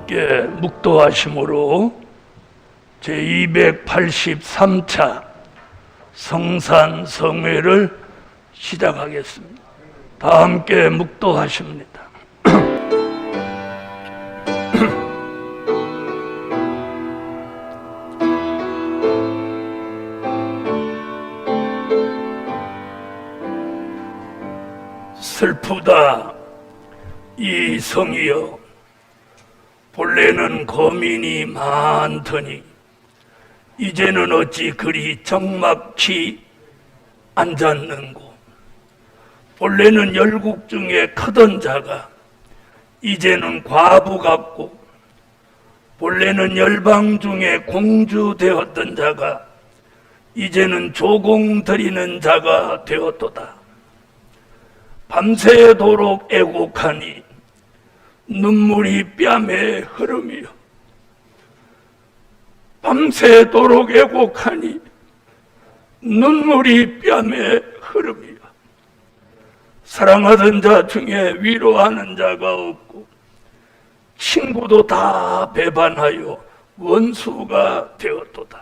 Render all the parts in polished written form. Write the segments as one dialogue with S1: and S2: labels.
S1: 함께 묵도하심으로 제283차 성산성회를 시작하겠습니다. 다 함께 묵도하십니다. 슬프다 이 성이여, 본래는 거민이 많더니 이제는 어찌 그리 적막히 앉았는고. 본래는 열국 중에 크던 자가 이제는 과부 같고, 본래는 열방 중에 공주 되었던 자가 이제는 조공 드리는 자가 되었도다. 밤새도록 애곡하니 눈물이 뺨에 흐름이요. 밤새도록 애곡하니 눈물이 뺨에 흐름이요. 사랑하던 자 중에 위로하는 자가 없고, 친구도 다 배반하여 원수가 되었도다.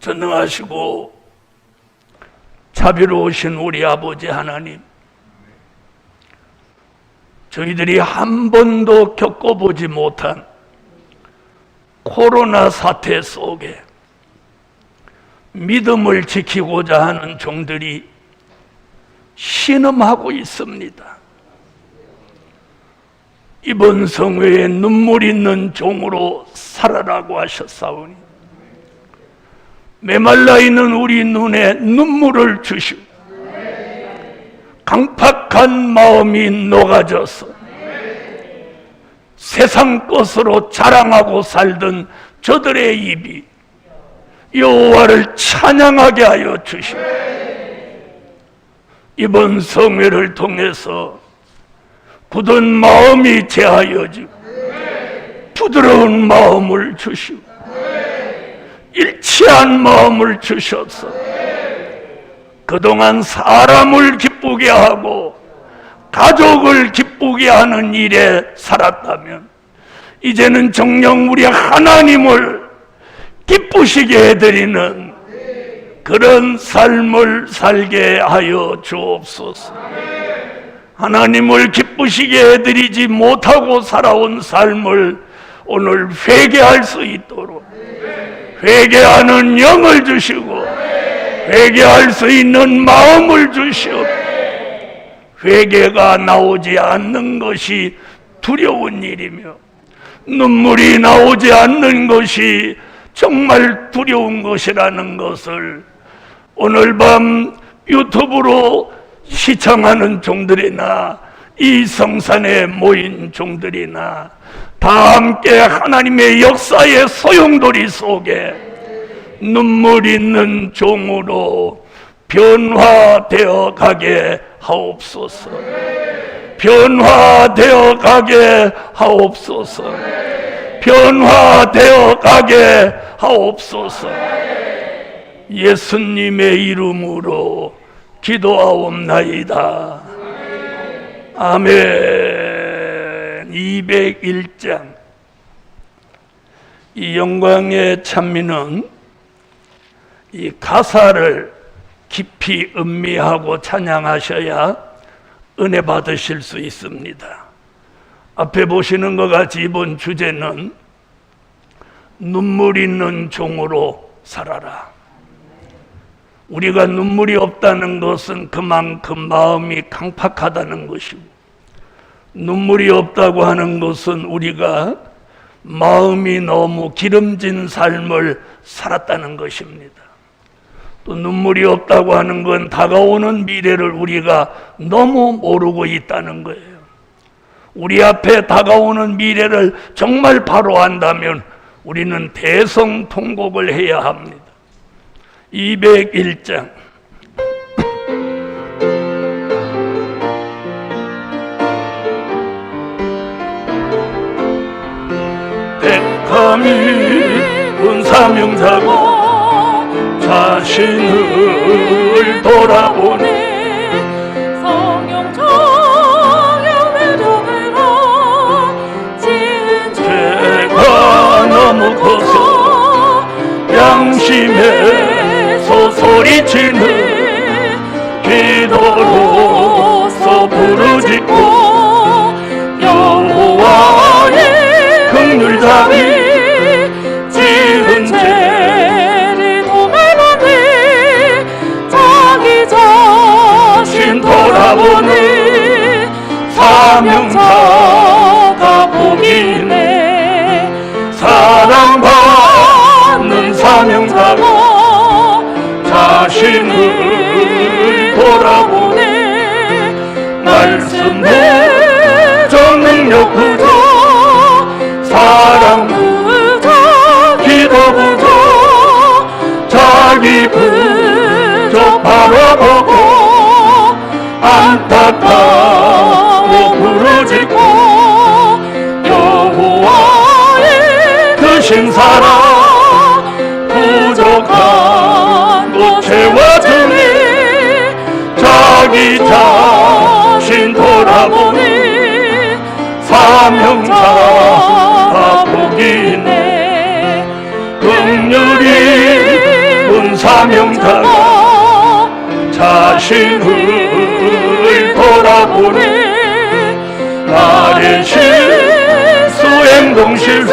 S1: 전능하시고 자비로우신 우리 아버지 하나님, 저희들이 한 번도 겪어보지 못한 코로나 사태 속에 믿음을 지키고자 하는 종들이 신음하고 있습니다. 이번 성회에 눈물 있는 종으로 살아라고 하셨사오니, 메말라 있는 우리 눈에 눈물을 주시고 강팍한 마음이 녹아져서 세상 것으로 자랑하고 살던 저들의 입이 여호와를 찬양하게 하여 주시고, 이번 성회를 통해서 굳은 마음이 제하여지고 부드러운 마음을 주시고 일치한 마음을 주셔서 그동안 사람을 기쁘게 하고 가족을 기쁘게 하는 일에 살았다면, 이제는 정녕 우리 하나님을 기쁘시게 해드리는 그런 삶을 살게 하여 주옵소서. 하나님을 기쁘시게 해드리지 못하고 살아온 삶을 오늘 회개할 수 있도록 회개하는 영을 주시고 회개할 수 있는 마음을 주시옵소서. 회개가 나오지 않는 것이 두려운 일이며, 눈물이 나오지 않는 것이 정말 두려운 것이라는 것을 오늘 밤 유튜브로 시청하는 종들이나 이 성산에 모인 종들이나 다 함께 하나님의 역사의 소용돌이 속에 눈물 있는 종으로 변화되어 가게 하옵소서. 변화되어 가게 하옵소서. 변화되어 가게 하옵소서. 예수님의 이름으로 기도하옵나이다. 아멘. 201장. 이 영광의 찬미는 이 가사를 깊이 음미하고 찬양하셔야 은혜 받으실 수 있습니다. 앞에 보시는 것 같이 이번 주제는 눈물 있는 종으로 살아라. 우리가 눈물이 없다는 것은 그만큼 마음이 강팍하다는 것이고, 눈물이 없다고 하는 것은 우리가 마음이 너무 기름진 삶을 살았다는 것입니다. 또 눈물이 없다고 하는 건 다가오는 미래를 우리가 너무 모르고 있다는 거예요. 우리 앞에 다가오는 미래를 정말 바로 안다면 우리는 대성통곡을 해야 합니다. 201장. 백함이 군사명사고 자신을 돌아보니
S2: 성령 정령의 자들아
S1: 놓고서 양심에서 소리치는 기도로서 부르짖고 여호와의 긍휼 자비 지은 죄를 도말하네 자기 자신 돌아보는 사명자가 복이 있네 사랑받는 사명자가 자신을 돌아보네 말씀 부족 능력 부족 사랑 부족 기도 부족 자기 부족 바라보고 안타까워 부르짖고 여호와의 크신 사랑 부족한 것 채워주니 자기 자신 돌아보니 사명자가 복이 있네 긍휼히 본 사명자가 자신을 돌아보니 나의 실수 행동 실수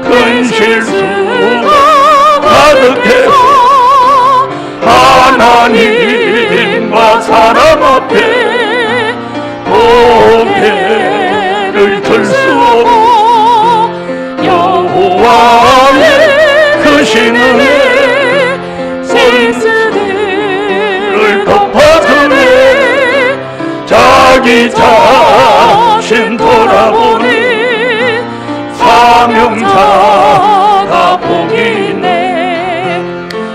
S1: 큰 실수가 가득해서 하나님과 사람 앞에 고개를 들 수 없고 여호와의 크신 은혜 실수들을 덮어주네 자기 자신 돌아보니 사명자가 복이 있네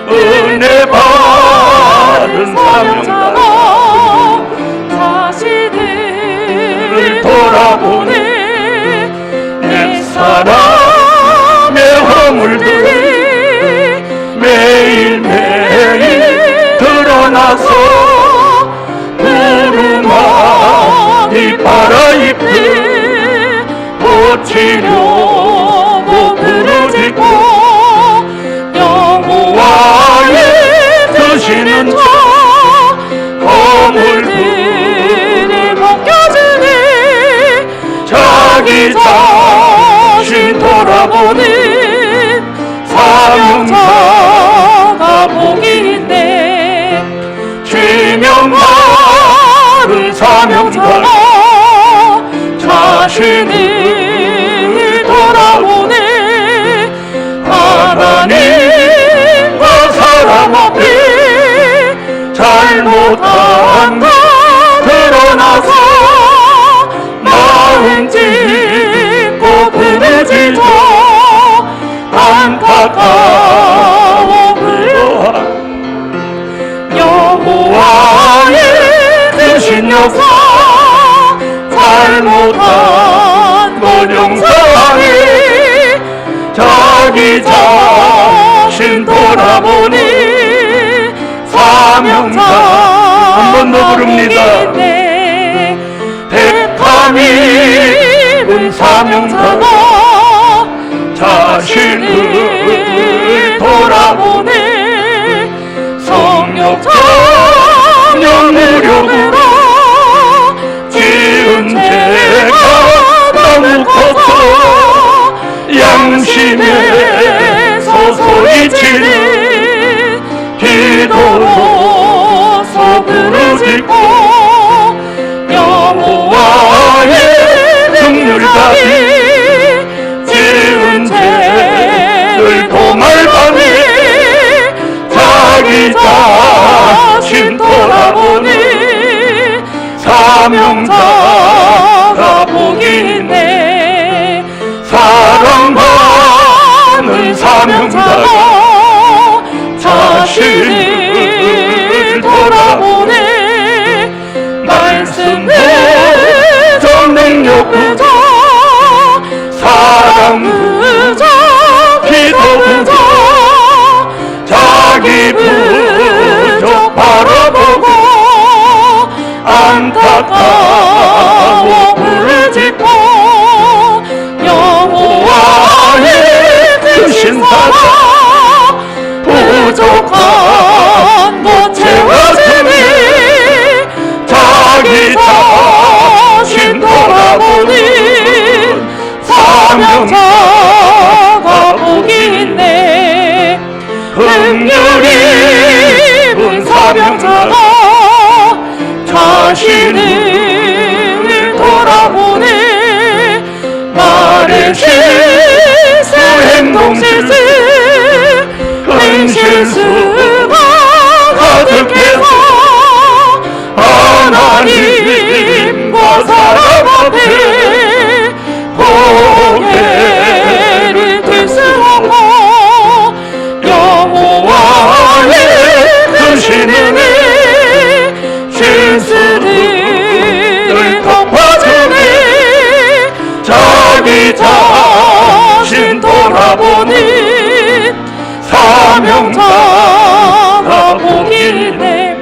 S1: 은혜 받은 사명자가 자신을 돌아보니 옛사람의 허물들이 매일매일 드러나서 구름아이 빨아입듯 고치려고 부르짖고 여호와의 드시는 자 허물들을 벗겨주니 자기 자신 돌아보니 사명자가 복이 있네 지명 받은 사명자가 자신을 돌아보니 하나님과 사람 앞에 잘못한 것 드러나서 마음 찢고 부르짖어 안타까워 불러한 여호와의 크신 역사 잘못한 것 용서하니 자기 자신 돌아보니 사명자 한 번 더 부릅니다 택함이 입은 사명자가 자신을 돌아보니 성령 전혀 무력으로 지은 죄가 너무 커서 양심에서 소리치는 기도로서 부르짖고 여호와의 긍휼 자비 지은 죄를 도말하니 자기 자신 돌아보니 사명자가 복이 있네 사랑받는 사명자가 자신을 돌아보니 말씀 부족 능력 부족 사랑 부족 기도 부족 자기 부족 바라보고 안타까워 부르짖고 여호와의 부족한 것 채워주니 자기 자신 돌아보니 사명자가 복이 있네. 긍휼히 본 사명자가 자신을 돌아보네. 말의 실수 행동 실수 큰 실수가 가득해서 하나님과 사람 앞에 고개를 들 수 없고 여호와의 크신 은혜 실수들을 덮어주네. 자기 자신 돌아보니 사명자가 복이 있네.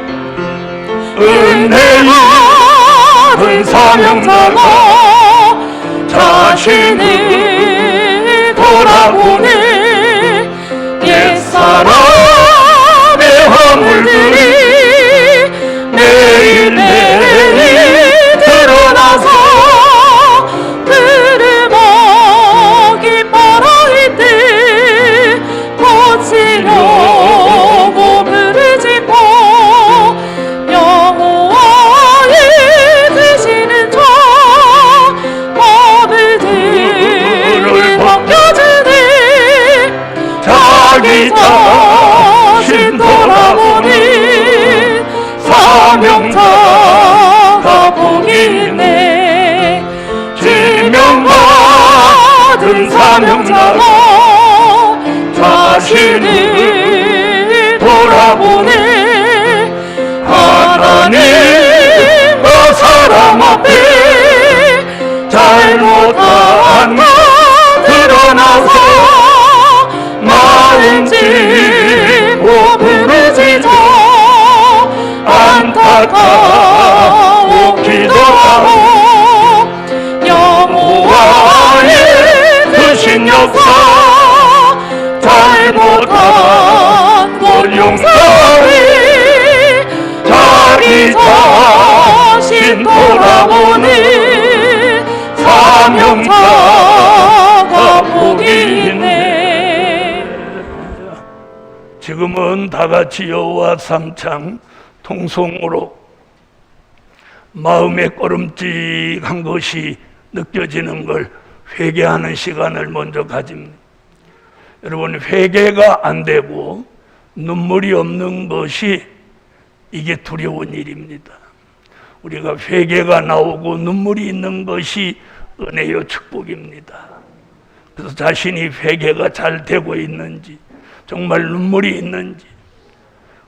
S1: 은혜 받은 사명자가 자신을 돌아보네. 옛사람의 허물들이 매일매일 드러나서 들음목이 뻐러있듯 고치려고 부르짖고 여호와의 드시는 저 법을들을 벗겨주네. 자기 자신 돌아보니 사명자가 복이 있네. 지명받은 사명자가 자신을 돌아보네. 하나님과 사람 앞에 잘못한 것 드러나서 마음 찢고 부르짖어 안타까워 기도하고 여호와의 크신 역사 잘못한 것 용서해. 자기 자신 돌아보니 사명자가 복이 있네. 지금은 다같이 여호와 삼창 통성으로 마음에 꺼름직한 것이 느껴지는 걸 회개하는 시간을 먼저 가집니다. 여러분, 회개가 안 되고 눈물이 없는 것이 이게 두려운 일입니다. 우리가 회개가 나오고 눈물이 있는 것이 은혜요 축복입니다. 그래서 자신이 회개가 잘 되고 있는지, 정말 눈물이 있는지,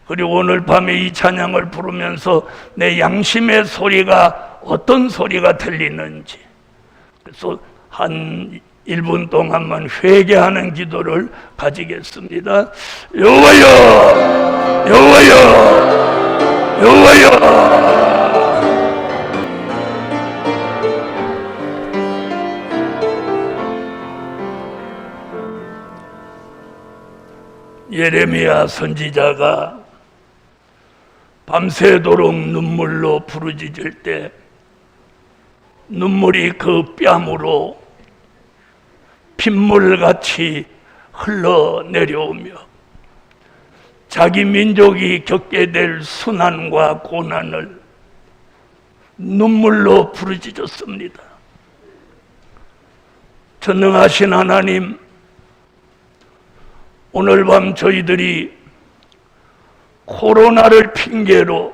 S1: 그리고 오늘 밤에 이 찬양을 부르면서 내 양심의 소리가 어떤 소리가 들리는지, 그래서 한 1분 동안만 회개하는 기도를 가지겠습니다. 여호와여, 여호와여, 여호와여. 예레미야 선지자가 밤새도록 눈물로 부르짖을 때 눈물이 그 뺨으로 핏물같이 흘러내려오며 자기 민족이 겪게 될 순환과 고난을 눈물로 부르짖었습니다. 전능하신 하나님, 오늘 밤 저희들이 코로나를 핑계로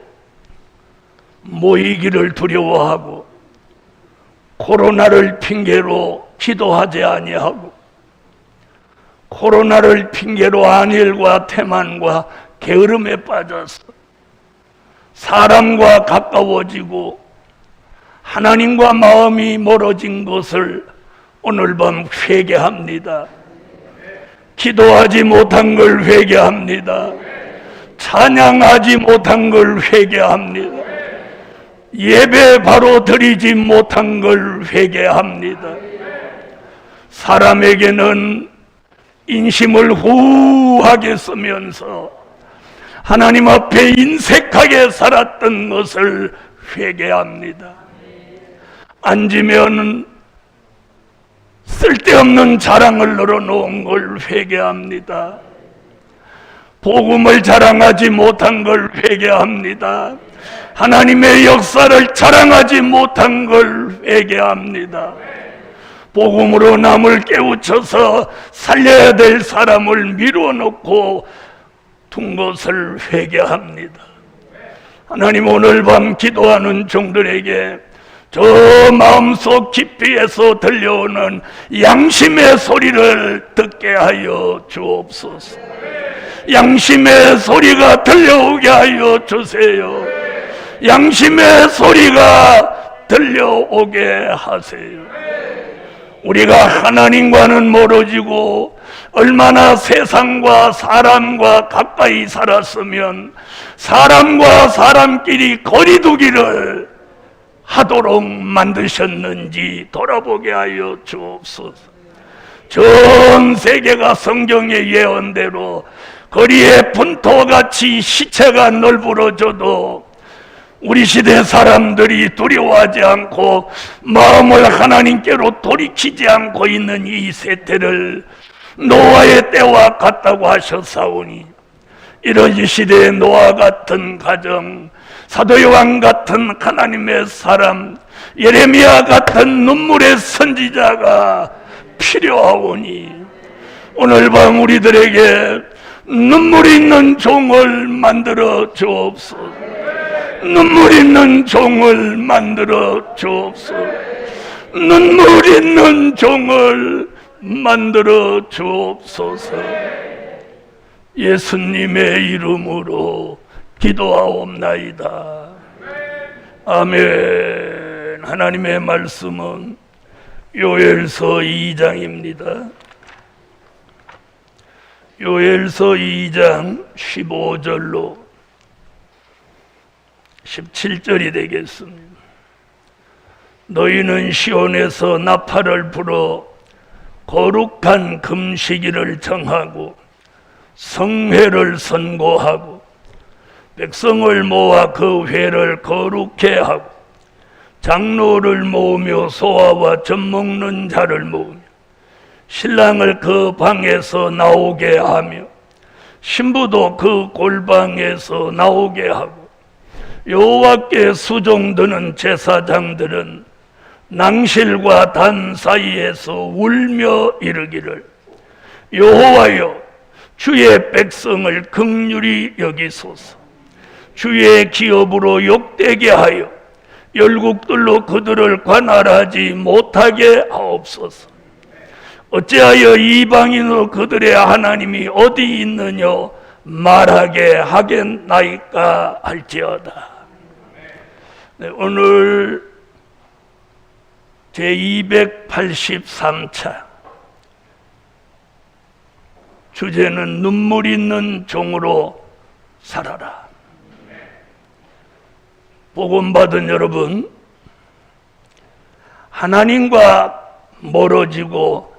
S1: 모이기를 두려워하고 코로나를 핑계로 기도하지 아니하고 코로나를 핑계로 안일과 태만과 게으름에 빠져서 사람과 가까워지고 하나님과 마음이 멀어진 것을 오늘 밤 회개합니다. 기도하지 못한 걸 회개합니다. 찬양하지 못한 걸 회개합니다. 예배 바로 드리지 못한 걸 회개합니다. 사람에게는 인심을 후하게 쓰면서 하나님 앞에 인색하게 살았던 것을 회개합니다. 앉으면 쓸데없는 자랑을 늘어놓은 걸 회개합니다. 복음을 자랑하지 못한 걸 회개합니다. 하나님의 역사를 자랑하지 못한 걸 회개합니다. 복음으로 남을 깨우쳐서 살려야 될 사람을 미뤄놓고 둔 것을 회개합니다. 하나님, 오늘 밤 기도하는 종들에게 저 마음속 깊이에서 들려오는 양심의 소리를 듣게 하여 주옵소서. 양심의 소리가 들려오게 하여 주세요. 양심의 소리가 들려오게 하세요. 우리가 하나님과는 멀어지고 얼마나 세상과 사람과 가까이 살았으면 사람과 사람끼리 거리두기를 하도록 만드셨는지 돌아보게 하여 주옵소서. 전 세계가 성경의 예언대로 거리에 분토같이 시체가 널브러져도 우리 시대 사람들이 두려워하지 않고 마음을 하나님께로 돌이키지 않고 있는 이 세태를 노아의 때와 같다고 하셨사오니, 이런 이 시대의 노아 같은 가정, 사도 요한 같은 하나님의 사람, 예레미야 같은 눈물의 선지자가 필요하오니, 오늘 밤 우리들에게 눈물 있는 종을 만들어 주옵소서. 눈물 있는 종을 만들어 주옵소서. 눈물 있는 종을 만들어 주옵소서. 예수님의 이름으로 기도하옵나이다. 아멘. 하나님의 말씀은 요엘서 2장입니다. 요엘서 2장 15절로 17절이 되겠습니다. 너희는 시온에서 나팔을 불어 거룩한 금시기를 정하고 성회를 선고하고 백성을 모아 그 회를 거룩해 하고 장로를 모으며 소아와 젖 먹는 자를 모으며 신랑을 그 방에서 나오게 하며 신부도 그 골방에서 나오게 하고 여호와께 수종드는 제사장들은 낭실과 단 사이에서 울며 이르기를 여호와여 주의 백성을 긍휼히 여기소서. 주의 기업으로 욕되게 하여 열국들로 그들을 관할하지 못하게 하옵소서. 어찌하여 이방인으로 그들의 하나님이 어디 있느냐 말하게 하겠나이까 할지어다. 네, 오늘 제283차 주제는 눈물 있는 종으로 살아라. 복음 받은 여러분, 하나님과 멀어지고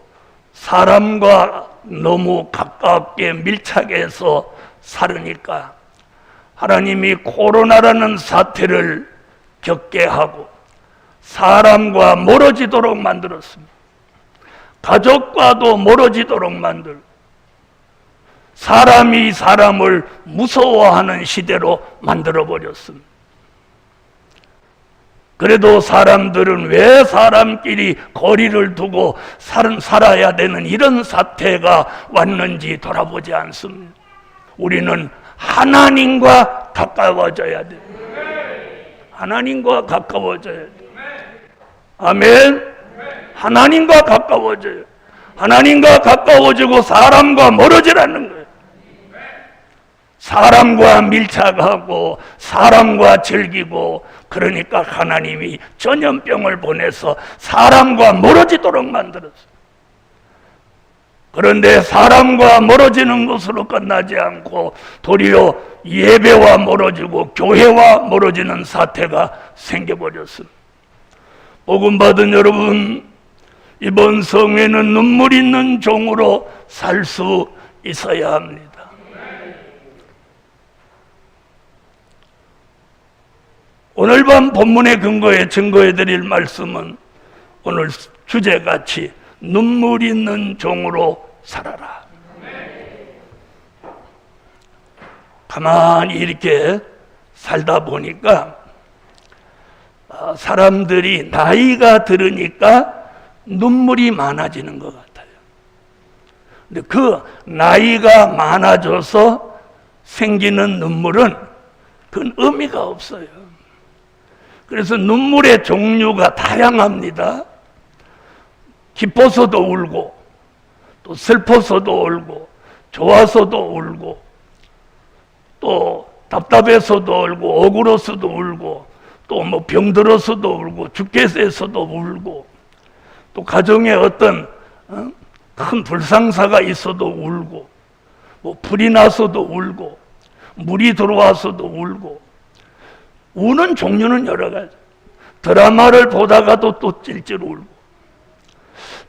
S1: 사람과 너무 가깝게 밀착해서 살으니까 하나님이 코로나라는 사태를 겪게 하고 사람과 멀어지도록 만들었습니다. 가족과도 멀어지도록 만들고 사람이 사람을 무서워하는 시대로 만들어버렸습니다. 그래도 사람들은 왜 사람끼리 거리를 두고 살아야 되는 이런 사태가 왔는지 돌아보지 않습니다. 우리는 하나님과 가까워져야 돼요. 하나님과 가까워져야 돼요. 아멘. 하나님과 가까워져요. 하나님과 가까워지고 사람과 멀어지라는 거예요. 사람과 밀착하고 사람과 즐기고, 그러니까 하나님이 전염병을 보내서 사람과 멀어지도록 만들었어요. 그런데 사람과 멀어지는 것으로 끝나지 않고 도리어 예배와 멀어지고 교회와 멀어지는 사태가 생겨버렸습니다. 복음 받은 여러분, 이번 성회는 눈물 있는 종으로 살 수 있어야 합니다. 오늘 밤 본문의 근거에 증거해 드릴 말씀은 오늘 주제같이 눈물 있는 종으로 살아라. 가만히 이렇게 살다 보니까 사람들이 나이가 들으니까 눈물이 많아지는 것 같아요. 근데 그 나이가 많아져서 생기는 눈물은 그건 의미가 없어요. 그래서 눈물의 종류가 다양합니다. 기뻐서도 울고, 또 슬퍼서도 울고, 좋아서도 울고, 또 답답해서도 울고, 억울해서도 울고, 또 뭐 병들어서도 울고, 죽게 돼서도 울고, 또 가정에 어떤 큰 불상사가 있어도 울고, 뭐 불이 나서도 울고, 물이 들어와서도 울고. 우는 종류는 여러 가지. 드라마를 보다가도 또 찔찔 울고,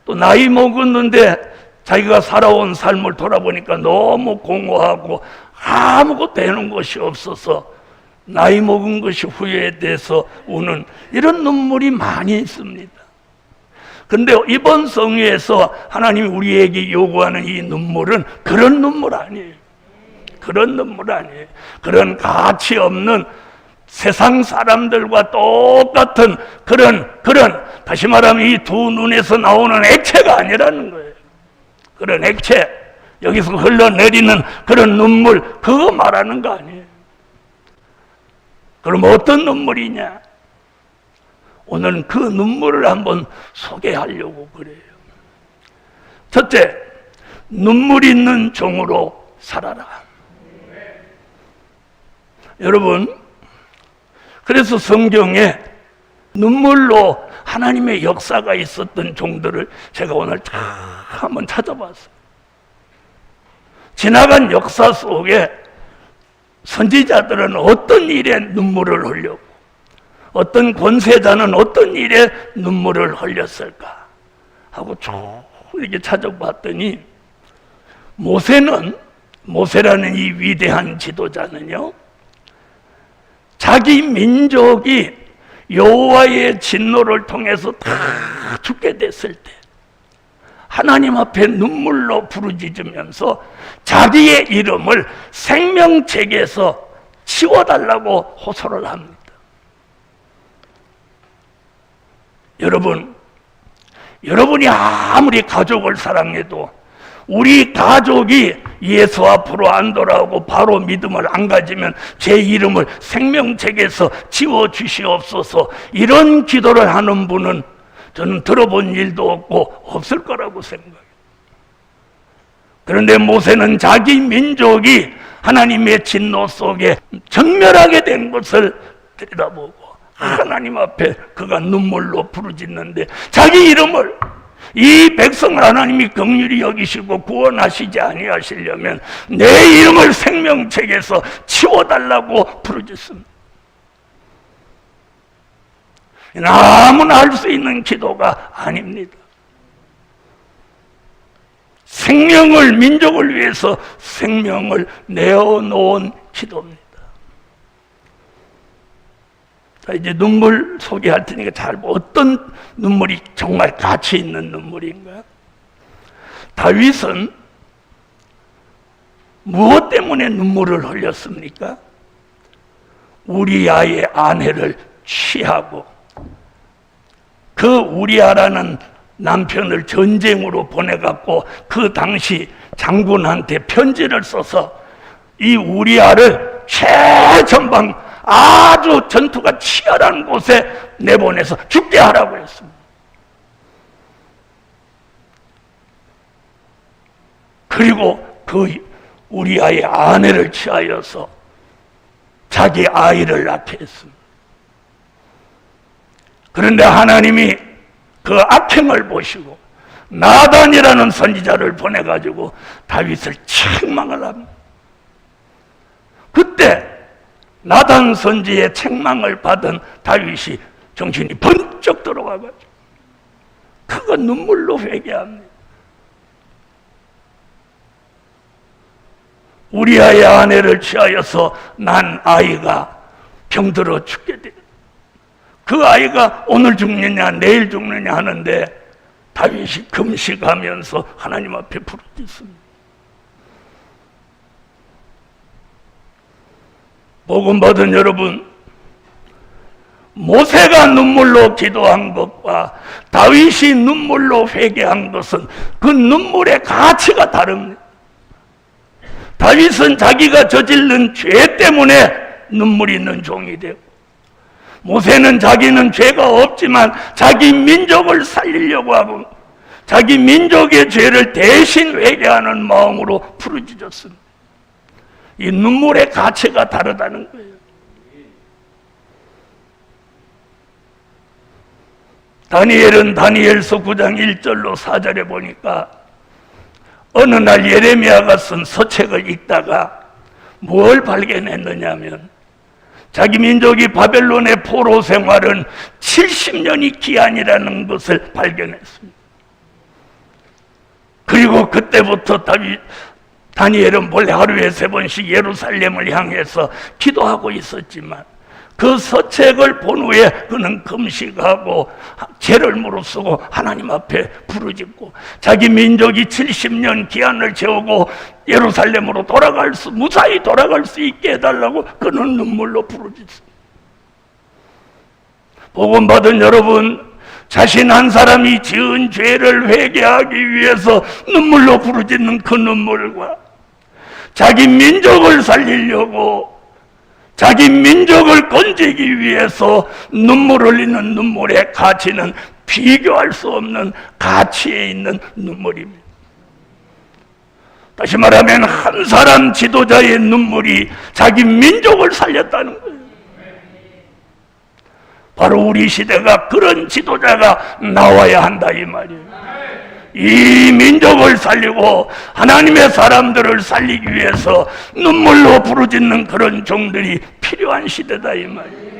S1: 또 나이 먹었는데 자기가 살아온 삶을 돌아보니까 너무 공허하고 아무것도 되는 것이 없어서 나이 먹은 것이 후회돼서 우는 이런 눈물이 많이 있습니다. 그런데 이번 성회에서 하나님이 우리에게 요구하는 이 눈물은 그런 눈물 아니에요. 그런 눈물 아니에요. 그런 가치 없는 세상 사람들과 똑같은 그런 다시 말하면 이 두 눈에서 나오는 액체가 아니라는 거예요. 그런 액체, 여기서 흘러내리는 그런 눈물, 그거 말하는 거 아니에요. 그럼 어떤 눈물이냐? 오늘은 그 눈물을 한번 소개하려고 그래요. 첫째, 눈물 있는 종으로 살아라. 여러분, 그래서 성경에 눈물로 하나님의 역사가 있었던 종들을 제가 오늘 다 한번 찾아봤어요. 지나간 역사 속에 선지자들은 어떤 일에 눈물을 흘렸고, 어떤 권세자는 어떤 일에 눈물을 흘렸을까 하고 쭉 이렇게 찾아봤더니, 모세라는 이 위대한 지도자는요, 자기 민족이 여호와의 진노를 통해서 다 죽게 됐을 때 하나님 앞에 눈물로 부르짖으면서 자기의 이름을 생명책에서 치워달라고 호소를 합니다. 여러분이 아무리 가족을 사랑해도 우리 가족이 예수 앞으로 안 돌아오고 바로 믿음을 안 가지면 제 이름을 생명책에서 지워주시옵소서, 이런 기도를 하는 분은 저는 들어본 일도 없고 없을 거라고 생각해요. 그런데 모세는 자기 민족이 하나님의 진노 속에 정멸하게 된 것을 들여다보고 하나님 앞에 그가 눈물로 부르짖는데, 자기 이름을, 이 백성을 하나님이 긍휼히 여기시고 구원하시지 아니하시려면 내 이름을 생명책에서 치워달라고 부르짖습니다. 아무나 할 수 있는 기도가 아닙니다. 생명을, 민족을 위해서 생명을 내어놓은 기도입니다. 자, 이제 눈물 소개할 테니까 잘 어떤 눈물이 정말 가치 있는 눈물인가? 다윗은 무엇 때문에 눈물을 흘렸습니까? 우리아의 아내를 취하고 그 우리아라는 남편을 전쟁으로 보내갖고 그 당시 장군한테 편지를 써서 이 우리아를 최전방 아주 전투가 치열한 곳에 내보내서 죽게 하라고 했습니다. 그리고 그 우리아의 아내를 취하여서 자기 아이를 낳게 했습니다. 그런데 하나님이 그 악행을 보시고 나단이라는 선지자를 보내가지고 다윗을 책망을 합니다. 그때 나단 선지의 책망을 받은 다윗이 정신이 번쩍 들어와가지고 그거 눈물로 회개합니다. 우리아의 아내를 취하여서 난 아이가 병들어 죽게 돼. 그 아이가 오늘 죽느냐 내일 죽느냐 하는데 다윗이 금식하면서 하나님 앞에 부르짖습니다. 복음 받은 여러분, 모세가 눈물로 기도한 것과 다윗이 눈물로 회개한 것은 그 눈물의 가치가 다릅니다. 다윗은 자기가 저지른 죄 때문에 눈물이 있는 종이 되고, 모세는 자기는 죄가 없지만 자기 민족을 살리려고 하고 자기 민족의 죄를 대신 회개하는 마음으로 부르짖었습니다. 이 눈물의 가치가 다르다는 거예요. 다니엘은 다니엘서 9장 1절로 4절에 보니까 어느 날 예레미야가 쓴 서책을 읽다가 뭘 발견했느냐면 자기 민족이 바벨론의 포로 생활은 70년이 기한이라는 것을 발견했습니다. 그리고 그때부터 다니엘은 원래 하루에 3번씩 예루살렘을 향해서 기도하고 있었지만 그 서책을 본 후에 그는 금식하고 죄를 무릅쓰고 하나님 앞에 부르짖고 자기 민족이 70년 기한을 채우고 예루살렘으로 무사히 돌아갈 수 있게 해달라고 그는 눈물로 부르짖습니다. 복음 받은 여러분, 자신 한 사람이 지은 죄를 회개하기 위해서 눈물로 부르짖는 그 눈물과 자기 민족을 살리려고 자기 민족을 건지기 위해서 눈물 흘리는 눈물의 가치는 비교할 수 없는 가치에 있는 눈물입니다. 다시 말하면 한 사람 지도자의 눈물이 자기 민족을 살렸다는 거예요. 바로 우리 시대가 그런 지도자가 나와야 한다 이 말이에요. 이 민족을 살리고 하나님의 사람들을 살리기 위해서 눈물로 부르짖는 그런 종들이 필요한 시대다 이 말이에요.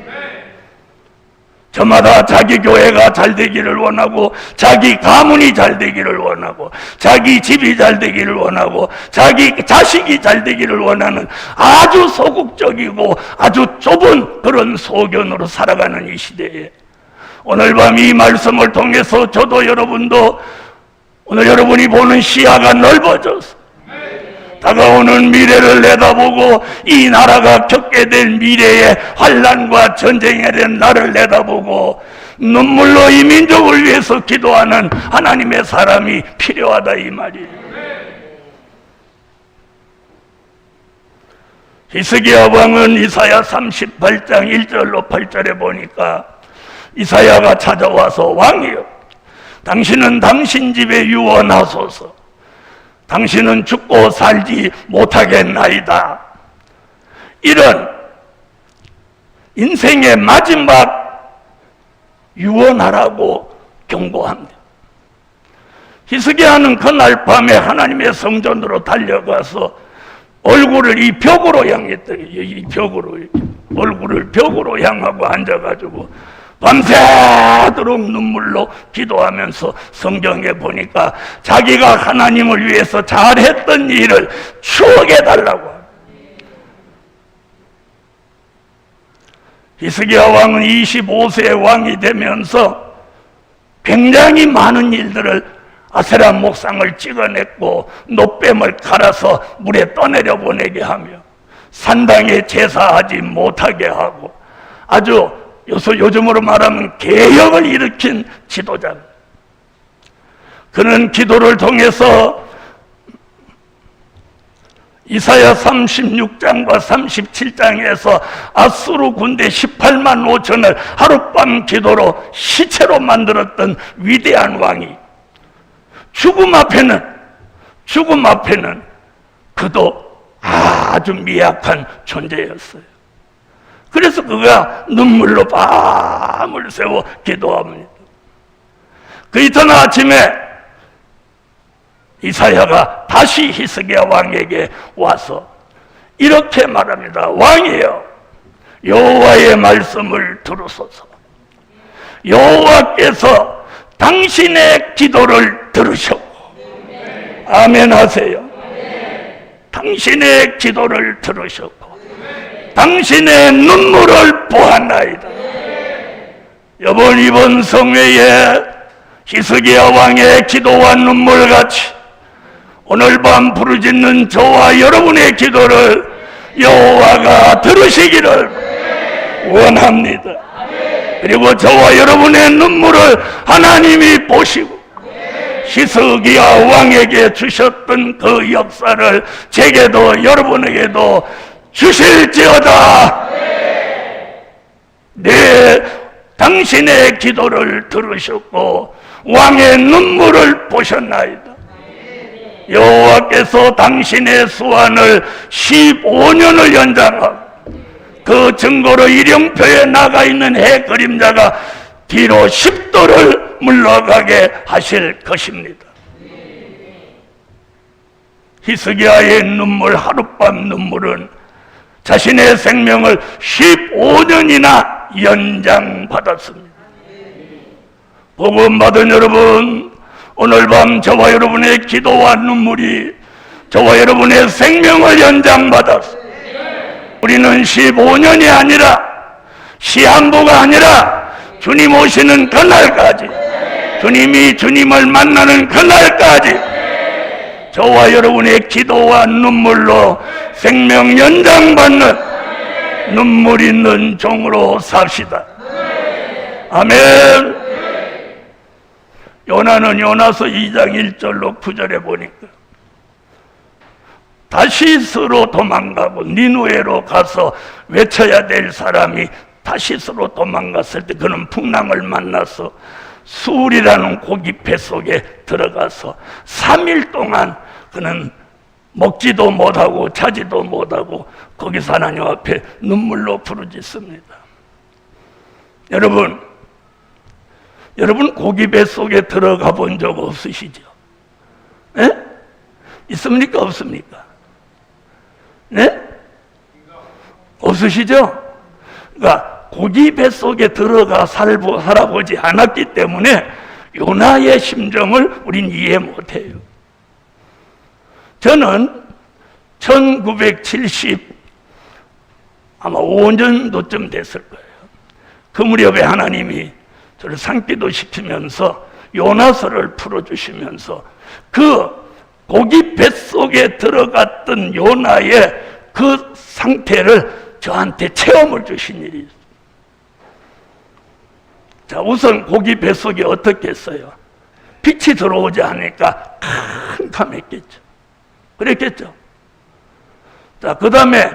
S1: 저마다 자기 교회가 잘 되기를 원하고 자기 가문이 잘 되기를 원하고 자기 집이 잘 되기를 원하고 자기 자식이 잘 되기를 원하는 아주 소극적이고 아주 좁은 그런 소견으로 살아가는 이 시대에 오늘 밤 이 말씀을 통해서 저도 여러분도 오늘 여러분이 보는 시야가 넓어져서 다가오는 미래를 내다보고 이 나라가 겪게 될 미래의 환난과 전쟁에 대한 나를 내다보고 눈물로 이 민족을 위해서 기도하는 하나님의 사람이 필요하다 이 말이에요. 히스기야 왕은 이사야 38장 1절로 8절에 보니까 이사야가 찾아와서 왕이여 당신은 당신 집에 유언하소서. 당신은 죽고 살지 못하겠나이다. 이런 인생의 마지막 유언하라고 경고합니다. 히스기야는 그날 밤에 하나님의 성전으로 달려가서 얼굴을 이 벽으로 향했더니 이 벽으로 얼굴을 벽으로 향하고 앉아가지고 밤새도록 눈물로 기도하면서 성경에 보니까 자기가 하나님을 위해서 잘했던 일을 추억해달라고 합니다. 히스기야 왕은 25세의 왕이 되면서 굉장히 많은 일들을 아세라 목상을 찍어냈고 노뱀을 갈아서 물에 떠내려 보내게 하며 산당에 제사하지 못하게 하고 아주 요즘으로 말하면 개혁을 일으킨 지도자입니다. 그는 기도를 통해서 이사야 36장과 37장에서 아수르 군대 18만 5천을 하룻밤 기도로 시체로 만들었던 위대한 왕이 죽음 앞에는 그도 아주 미약한 존재였어요. 그래서 그가 눈물로 밤을 새워 기도합니다. 그 이튿날 아침에 이사야가 다시 히스기야 왕에게 와서 이렇게 말합니다. 왕이여 여호와의 말씀을 들으소서. 여호와께서 당신의 기도를 들으셨고 아멘 하세요. 당신의 기도를 들으셨고 당신의 눈물을 보았나이다. 이번 성회에 히스기야 왕의 기도와 눈물같이 오늘 밤 부르짖는 저와 여러분의 기도를 여호와가 들으시기를 원합니다. 그리고 저와 여러분의 눈물을 하나님이 보시고 히스기야 왕에게 주셨던 그 역사를 제게도 여러분에게도 주실지어다. 당신의 기도를 들으셨고 왕의 눈물을 보셨나이다. 여호와께서 당신의 수완을 15년을 연장하고 그 증거로 이령표에 나가 있는 해 그림자가 뒤로 10도를 물러가게 하실 것입니다. 히스기야의 눈물, 하룻밤 눈물은 자신의 생명을 15년이나 연장받았습니다. 복음 받은 여러분, 오늘 밤 저와 여러분의 기도와 눈물이 저와 여러분의 생명을 연장받았습니다. 우리는 15년이 아니라 시한부가 아니라 주님 오시는 그날까지, 주님이 주님을 만나는 그날까지 저와 여러분의 기도와 눈물로 생명 연장받는 눈물 있는 종으로 삽시다. 아멘. 요나는 요나서 2장 1절로 9절에 보니까 다시스로 도망가고 니누에로 가서 외쳐야 될 사람이 다시스로 도망갔을 때 그는 풍랑을 만나서 수울이라는 고깃배 속에 들어가서 3일 동안 그는 먹지도 못하고 자지도 못하고 거기서 하나님 앞에 눈물로 부르짖습니다. 여러분 고깃배 속에 들어가 본 적 없으시죠? 네? 있습니까? 없습니까? 네? 없으시죠? 그러니까 고깃배 속에 들어가 살아보지 않았기 때문에 요나의 심정을 우린 이해 못해요. 저는 1970 아마 5년도쯤 됐을 거예요. 그 무렵에 하나님이 저를 상기도 시키면서 요나서를 풀어주시면서 그 고기 뱃속에 들어갔던 요나의 그 상태를 저한테 체험을 주신 일이 있어요. 자, 우선 고기 뱃속에 어떻게 했어요? 빛이 들어오지 않으니까 캄캄했겠죠. 그랬겠죠. 자, 그 다음에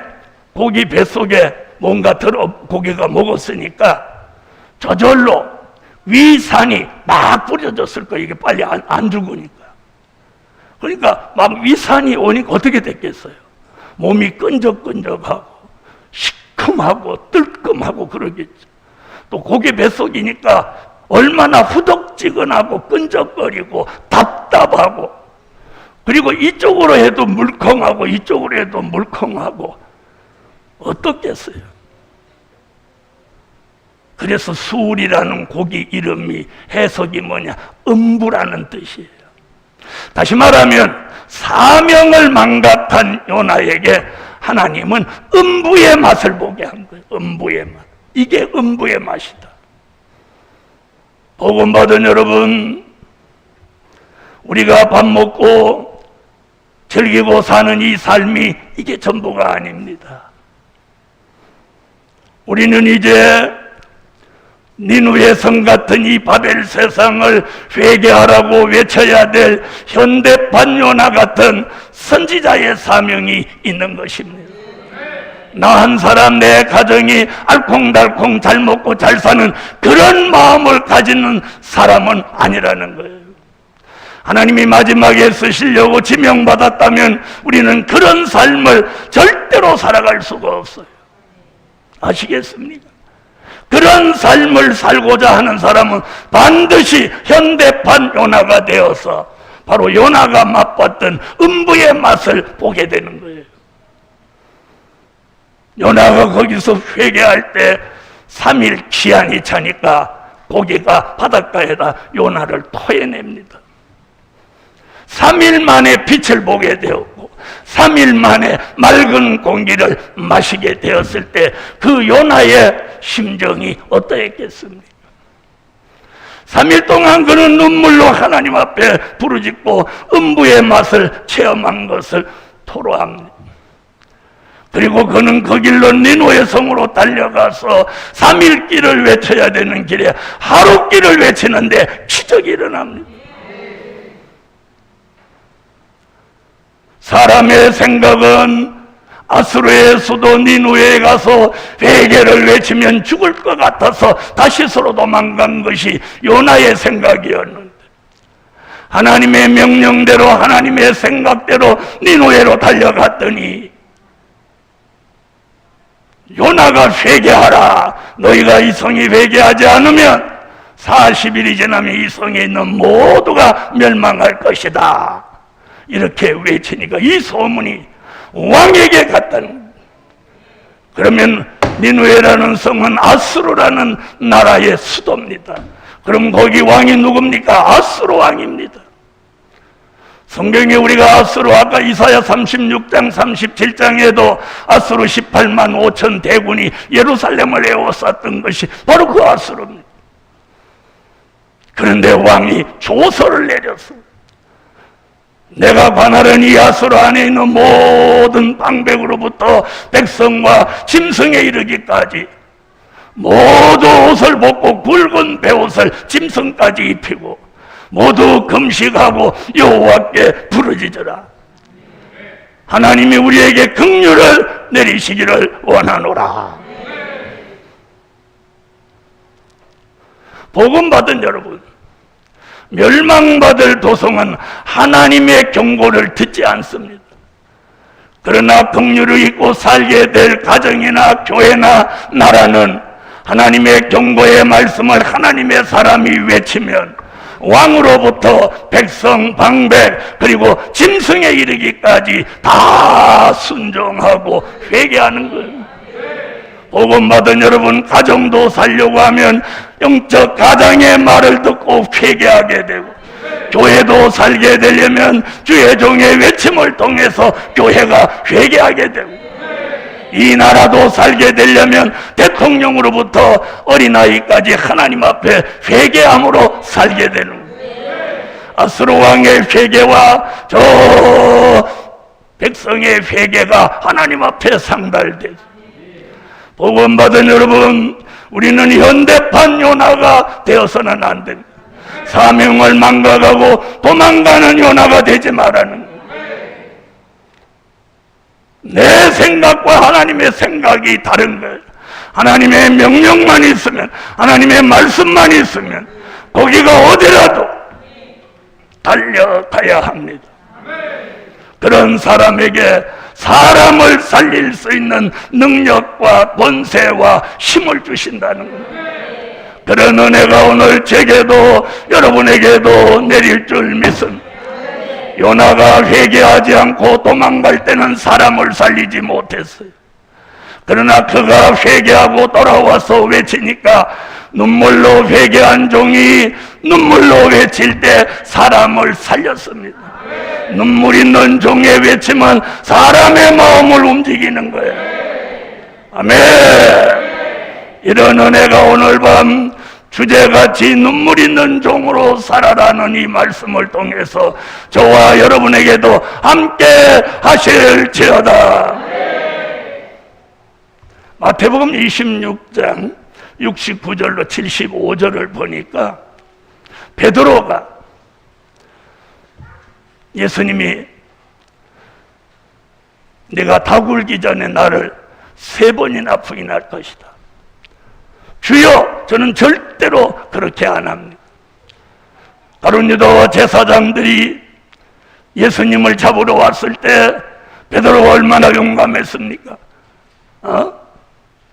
S1: 고기 뱃속에 뭔가 고기가 먹었으니까 저절로 위산이 막 뿌려졌을 거예요. 이게 빨리 안 죽으니까. 그러니까 막 위산이 오니까 어떻게 됐겠어요? 몸이 끈적끈적하고 시큼하고 뜰끔하고 그러겠죠. 또 고기 뱃속이니까 얼마나 후덕지근하고 끈적거리고 답답하고 그리고 이쪽으로 해도 물컹하고 이쪽으로 해도 물컹하고 어떻겠어요? 그래서 수울이라는 고기 이름이 해석이 뭐냐? 음부라는 뜻이에요. 다시 말하면 사명을 망각한 요나에게 하나님은 음부의 맛을 보게 한 거예요. 음부의 맛. 이게 음부의 맛이다. 복음 받은 여러분, 우리가 밥 먹고 즐기고 사는 이 삶이 이게 전부가 아닙니다. 우리는 이제 니누의 성 같은 이 바벨 세상을 회개하라고 외쳐야 될 현대판 요나 같은 선지자의 사명이 있는 것입니다. 나 한 사람, 내 가정이 알콩달콩 잘 먹고 잘 사는 그런 마음을 가지는 사람은 아니라는 거예요. 하나님이 마지막에 쓰시려고 지명받았다면 우리는 그런 삶을 절대로 살아갈 수가 없어요. 아시겠습니까? 그런 삶을 살고자 하는 사람은 반드시 현대판 요나가 되어서 바로 요나가 맛봤던 음부의 맛을 보게 되는 거예요. 요나가 거기서 회개할 때 3일 기한이 차니까 고기가 바닷가에다 요나를 토해냅니다. 3일 만에 빛을 보게 되었고 3일 만에 맑은 공기를 마시게 되었을 때 그 요나의 심정이 어떠했겠습니까? 3일 동안 그는 눈물로 하나님 앞에 부르짖고 음부의 맛을 체험한 것을 토로합니다. 그리고 그는 그 길로 니느웨 성으로 달려가서 3일 길을 외쳐야 되는 길에 하루 길을 외치는데 기적이 일어납니다. 사람의 생각은 아수르의 수도 니느웨에 가서 회개를 외치면 죽을 것 같아서 다시스로 도망간 것이 요나의 생각이었는데, 하나님의 명령대로 하나님의 생각대로 니느웨로 달려갔더니 요나가 회개하라, 너희가 이 성이 회개하지 않으면 40일이 지나면 이 성에 있는 모두가 멸망할 것이다, 이렇게 외치니까 이 소문이 왕에게 갔다는 거예요. 그러면 니느웨라는 성은 아수르라는 나라의 수도입니다. 그럼 거기 왕이 누굽니까? 아수르 왕입니다. 성경에 우리가 아수르, 아까 이사야 36장 37장에도 아수르 18만 5천 대군이 예루살렘을 에워쌌던 것이 바로 그 아수르입니다. 그런데 왕이 조서를 내렸어. 내가 관할한 이 아수르 안에 있는 모든 방백으로부터 백성과 짐승에 이르기까지 모두 옷을 벗고 굵은 베옷을 짐승까지 입히고 모두 금식하고 여호와께 부르짖으라. 하나님이 우리에게 긍휼을 내리시기를 원하노라. 복음 받은 여러분, 멸망받을 도성은 하나님의 경고를 듣지 않습니다. 그러나 긍휼을 잊고 살게 될 가정이나 교회나 나라는 하나님의 경고의 말씀을 하나님의 사람이 외치면 왕으로부터 백성, 방백, 그리고 짐승에 이르기까지 다 순종하고 회개하는 거예요. 복음 받은 여러분, 가정도 살려고 하면 영적 가장의 말을 듣고 회개하게 되고, 교회도 살게 되려면 주의 종의 외침을 통해서 교회가 회개하게 되고, 이 나라도 살게 되려면 대통령으로부터 어린아이까지 하나님 앞에 회개함으로 살게 되는 거예요. 아수르 왕의 회개와 저 백성의 회개가 하나님 앞에 상달되죠. 복음 받은 여러분, 우리는 현대판 요나가 되어서는 안 됩니다. 사명을 망각하고 도망가는 요나가 되지 말라는 거예요. 내 생각과 하나님의 생각이 다른 거예요. 하나님의 명령만 있으면, 하나님의 말씀만 있으면 거기가 어디라도 달려가야 합니다. 그런 사람에게 사람을 살릴 수 있는 능력과 권세와 힘을 주신다는 거예요. 그런 은혜가 오늘 제게도 여러분에게도 내릴 줄 믿습니다. 요나가 회개하지 않고 도망갈 때는 사람을 살리지 못했어요. 그러나 그가 회개하고 돌아와서 외치니까 눈물로 회개한 종이 눈물로 외칠 때 사람을 살렸습니다. 눈물 있는 종의 외침은 사람의 마음을 움직이는 거예요. 아멘. 이런 은혜가 오늘 밤 주제같이 눈물 있는 종으로 살아라는 이 말씀을 통해서 저와 여러분에게도 함께 하실지어다. 마태복음 26장 69절로 75절을 보니까 베드로가, 예수님이 내가 다 굴기 전에 나를 3번이나 부인할 것이다. 주여, 저는 절대로 그렇게 안 합니다. 다른 유다와 제사장들이 예수님을 잡으러 왔을 때 베드로가 얼마나 용감했습니까?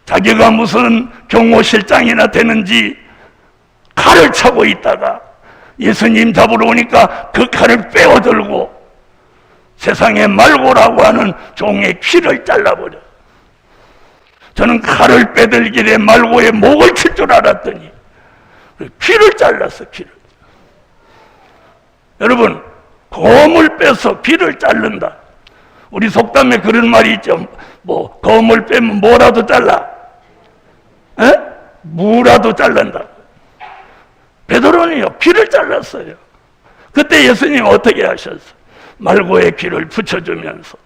S1: 자기가 무슨 경호실장이나 되는지 칼을 차고 있다가 예수님 잡으러 오니까 그 칼을 빼어들고 세상에 말고라고 하는 종의 귀를 잘라버려. 저는 칼을 빼들길에 말고의 목을 칠 줄 알았더니 귀를 잘랐어. 귀를. 여러분, 검을 빼서 귀를 자른다. 우리 속담에 그런 말이 있죠. 뭐 검을 빼면 뭐라도 잘라, 무라도 잘란다. 베드로는요 귀를 잘랐어요. 그때 예수님 어떻게 하셨어요? 말고의 귀를 붙여주면서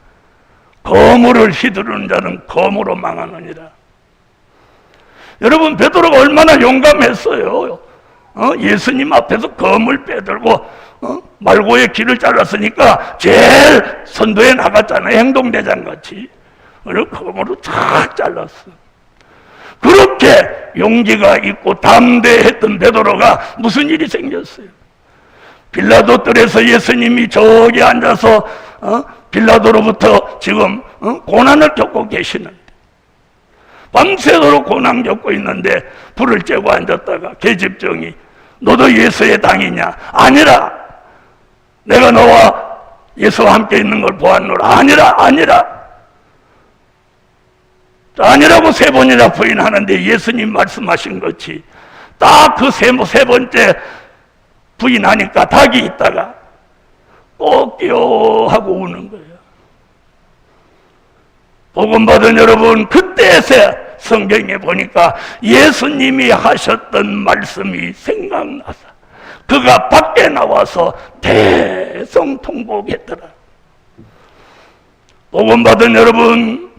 S1: 거물을 휘두르는 자는 거무로 망하느니라. 여러분, 베드로가 얼마나 용감했어요. 예수님 앞에서 검을 빼들고 말고의 귀를 잘랐으니까 제일 선두에 나갔잖아요. 행동대장같이. 그리고 검으로 쫙 잘랐어. 그렇게 용기가 있고 담대했던 베드로가 무슨 일이 생겼어요? 빌라도 뜰에서 예수님이 저기 앉아서 빌라도로부터 지금 고난을 겪고 계시는데, 밤새도록 고난 겪고 있는데 불을 쬐고 앉았다가 계집종이 너도 예수의 당이냐? 아니라. 내가 너와 예수와 함께 있는 걸 보았노라. 아니라. 아니라고 세 번이나 부인하는데 예수님 말씀하신 것이 딱 그 세 번째 부인하니까 닭이 있다가 꼭요 하고 우는 거예요. 복음 받은 여러분, 그때서 성경에 보니까 예수님이 하셨던 말씀이 생각나서 그가 밖에 나와서 대성통곡했더라. 복음 받은 여러분,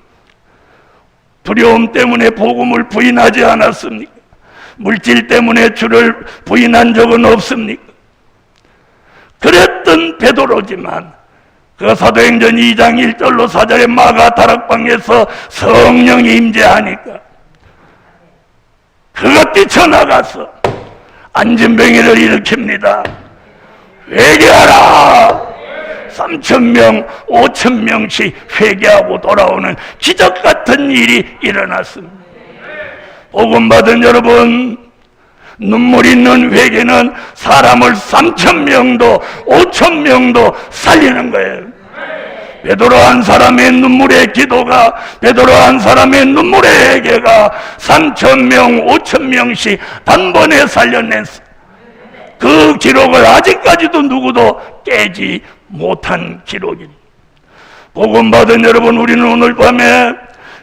S1: 두려움 때문에 복음을 부인하지 않았습니까? 물질 때문에 주를 부인한 적은 없습니까? 그랬던 베드로지만 그 사도행전 2장 1절로 4절의 마가 다락방에서 성령이 임재하니까 그가 뛰쳐나가서 안진뱅이를 일으킵니다. 회개하라! 3,000명, 5,000명씩 회개하고 돌아오는 기적 같은 일이 일어났습니다. 복음 받은 여러분, 눈물 있는 회개는 사람을 3,000명도 5,000명도 살리는 거예요. 베드로 한 사람의 눈물의 기도가, 베드로 한 사람의 눈물의 회개가 3,000명, 5,000명씩 단번에 살려냈어. 그 기록을 아직까지도 누구도 깨지 못한 기록입니다. 복음 받은 여러분, 우리는 오늘 밤에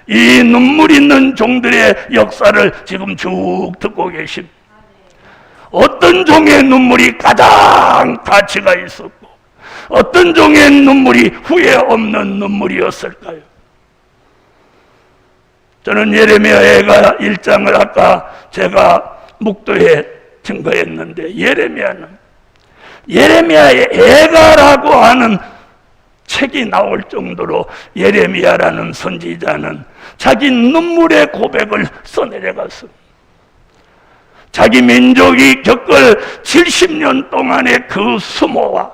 S1: 이 눈물 있는 종들의 역사를 지금 쭉 듣고 계십니다. 어떤 종의 눈물이 가장 가치가 있었고 어떤 종의 눈물이 후회 없는 눈물이었을까요? 저는 예레미야가 1장을 아까 제가 묵도에 증거했는데, 예레미야의 애가라고 하는 책이 나올 정도로 예레미야라는 선지자는 자기 눈물의 고백을 써내려갔습니다. 자기 민족이 겪을 70년 동안의 그 수모와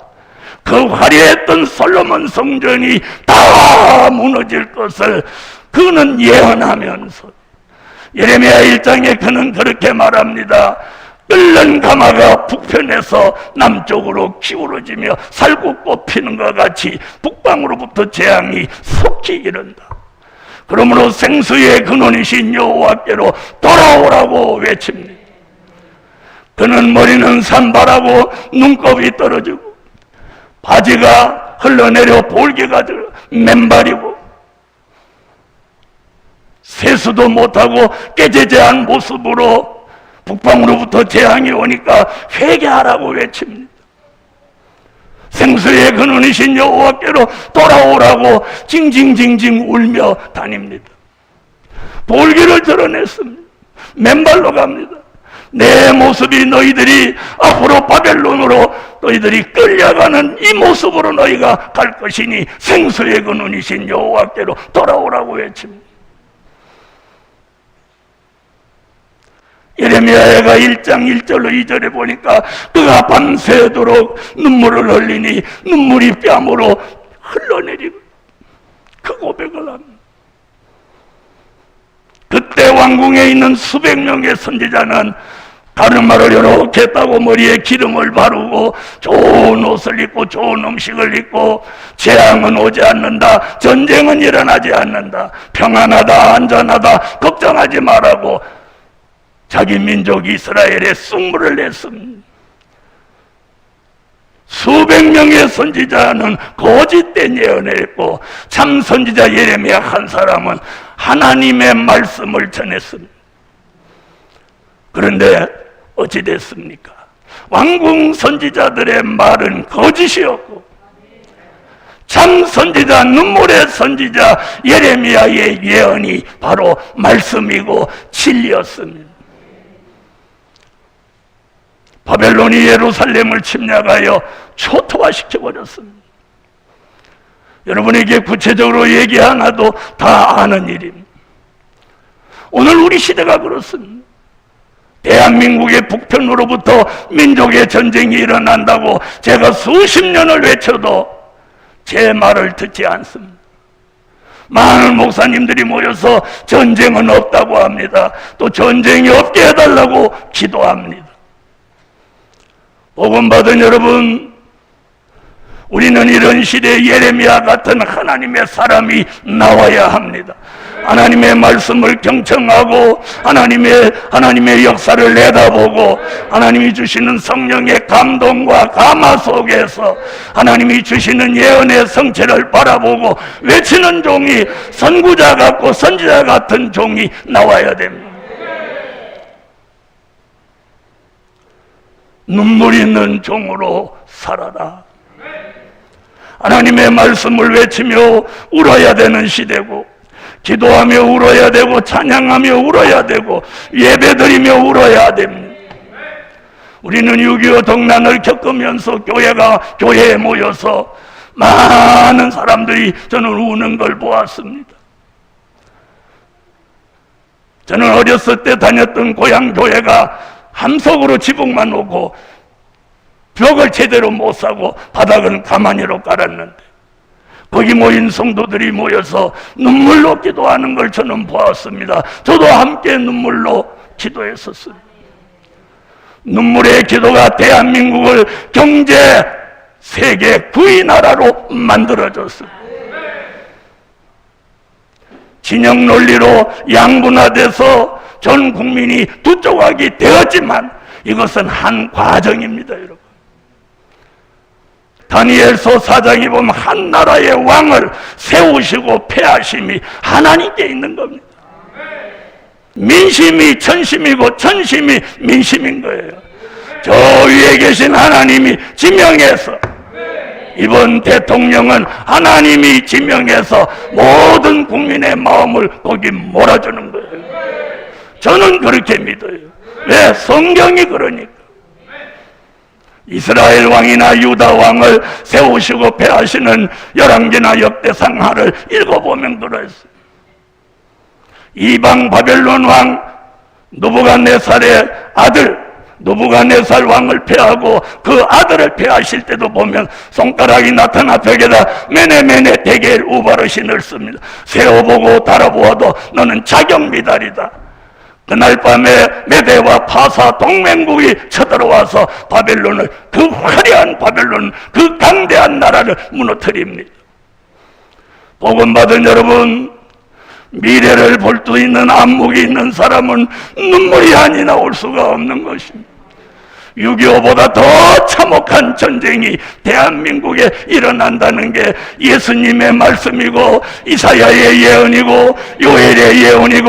S1: 그 화려했던 솔로몬 성전이 다 무너질 것을 그는 예언하면서 예레미야 1장에 그는 그렇게 말합니다. 끓는 가마가 북편에서 남쪽으로 기울어지며 살구꽃 피는 것 같이 북방으로부터 재앙이 속히 이른다. 그러므로 생수의 근원이신 여호와께로 돌아오라고 외칩니다. 그는 머리는 산발하고 눈곱이 떨어지고 바지가 흘러내려 볼기가 들어 맨발이고 세수도 못하고 깨재재한 모습으로 북방으로부터 재앙이 오니까 회개하라고 외칩니다. 생수의 근원이신 여호와께로 돌아오라고 징징징징 울며 다닙니다. 볼기를 드러냈습니다. 맨발로 갑니다. 내 모습이 너희들이 앞으로 바벨론으로 너희들이 끌려가는 이 모습으로 너희가 갈 것이니 생수의 근원이신 여호와께로 돌아오라고 외칩니다. 예레미야가 1장 1절로 2절에 보니까 그가 밤새도록 눈물을 흘리니 눈물이 뺨으로 흘러내리고 그 고백을 합니다. 그때 왕궁에 있는 수백 명의 선지자는 가르마를 이렇게 따고 머리에 기름을 바르고 좋은 옷을 입고 좋은 음식을 입고 재앙은 오지 않는다, 전쟁은 일어나지 않는다, 평안하다, 안전하다, 걱정하지 말라고 자기 민족 이스라엘에 쑥물을 냈습니다. 수백 명의 선지자는 거짓된 예언을 했고 참 선지자 예레미야 한 사람은 하나님의 말씀을 전했습니다. 그런데 어찌 됐습니까? 왕궁 선지자들의 말은 거짓이었고 참 선지자, 눈물의 선지자 예레미야의 예언이 바로 말씀이고 진리였습니다. 바벨론이 예루살렘을 침략하여 초토화시켜버렸습니다. 여러분에게 구체적으로 얘기 하나도 다 아는 일입니다. 오늘 우리 시대가 그렇습니다. 대한민국의 북편으로부터 민족의 전쟁이 일어난다고 제가 수십 년을 외쳐도 제 말을 듣지 않습니다. 많은 목사님들이 모여서 전쟁은 없다고 합니다. 또 전쟁이 없게 해달라고 기도합니다. 복음 받은 여러분, 우리는 이런 시대에 예레미야 같은 하나님의 사람이 나와야 합니다. 하나님의 말씀을 경청하고 하나님의 역사를 내다보고 하나님이 주시는 성령의 감동과 감화 속에서 하나님이 주시는 예언의 성체를 바라보고 외치는 종이, 선구자 같고 선지자 같은 종이 나와야 됩니다. 눈물 있는 종으로 살아라. 하나님의 말씀을 외치며 울어야 되는 시대고, 기도하며 울어야 되고, 찬양하며 울어야 되고, 예배드리며 울어야 됩니다. 우리는 6.25 동란을 겪으면서 교회에 모여서 많은 사람들이 저는 우는 걸 보았습니다. 저는 어렸을 때 다녔던 고향 교회가 함석으로 지붕만 놓고 벽을 제대로 못 사고 바닥은 가마니로 깔았는데 거기 모인 성도들이 모여서 눈물로 기도하는 걸 저는 보았습니다. 저도 함께 눈물로 기도했었어요. 눈물의 기도가 대한민국을 경제 세계 9위 나라로 만들어줬어요. 진영 논리로 양분화돼서 전 국민이 두 조각이 되었지만 이것은 한 과정입니다, 여러분. 다니엘서 4장에 보면 한 나라의 왕을 세우시고 폐하심이 하나님께 있는 겁니다. 민심이 천심이고 천심이 민심인 거예요. 저 위에 계신 하나님이 지명해서, 이번 대통령은 하나님이 지명해서 모든 국민의 마음을 거기 몰아주는 거예요. 저는 그렇게 믿어요. 왜? 성경이 그러니까. 이스라엘 왕이나 유다 왕을 세우시고 폐하시는 열왕기나 역대상하를 읽어보면 그랬어요. 이방 바벨론 왕 느부갓네살의 아들 느부갓네살 왕을 폐하고 그 아들을 폐하실 때도 보면 손가락이 나타나 벽에다 메네메네 데겔 우바르신을 씁니다. 세어보고 달아보아도 너는 자경미달이다. 그날 밤에 메대와 파사 동맹국이 쳐들어와서 바벨론을, 그 화려한 바벨론, 그 강대한 나라를 무너뜨립니다. 복음 받은 여러분, 미래를 볼 수 있는 안목이 있는 사람은 눈물이 아니 나올 수가 없는 것입니다. 6.25보다 더 참혹한 전쟁이 대한민국에 일어난다는 게 예수님의 말씀이고 이사야의 예언이고 요엘의 예언이고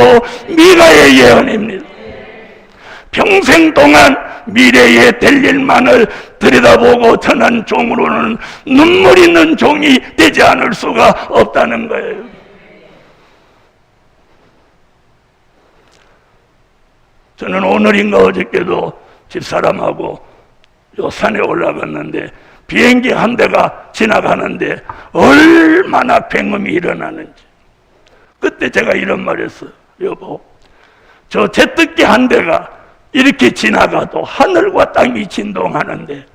S1: 미가의 예언입니다. 평생 동안 미래에 될 일만을 들여다보고 전한 종으로는 눈물 있는 종이 되지 않을 수가 없다는 거예요. 저는 오늘인가 어저께도 집사람하고 요 산에 올라갔는데 비행기 한 대가 지나가는데 얼마나 굉음이 일어나는지, 그때 제가 이런 말 했어요. 여보, 저 제트기 한 대가 이렇게 지나가도 하늘과 땅이 진동하는데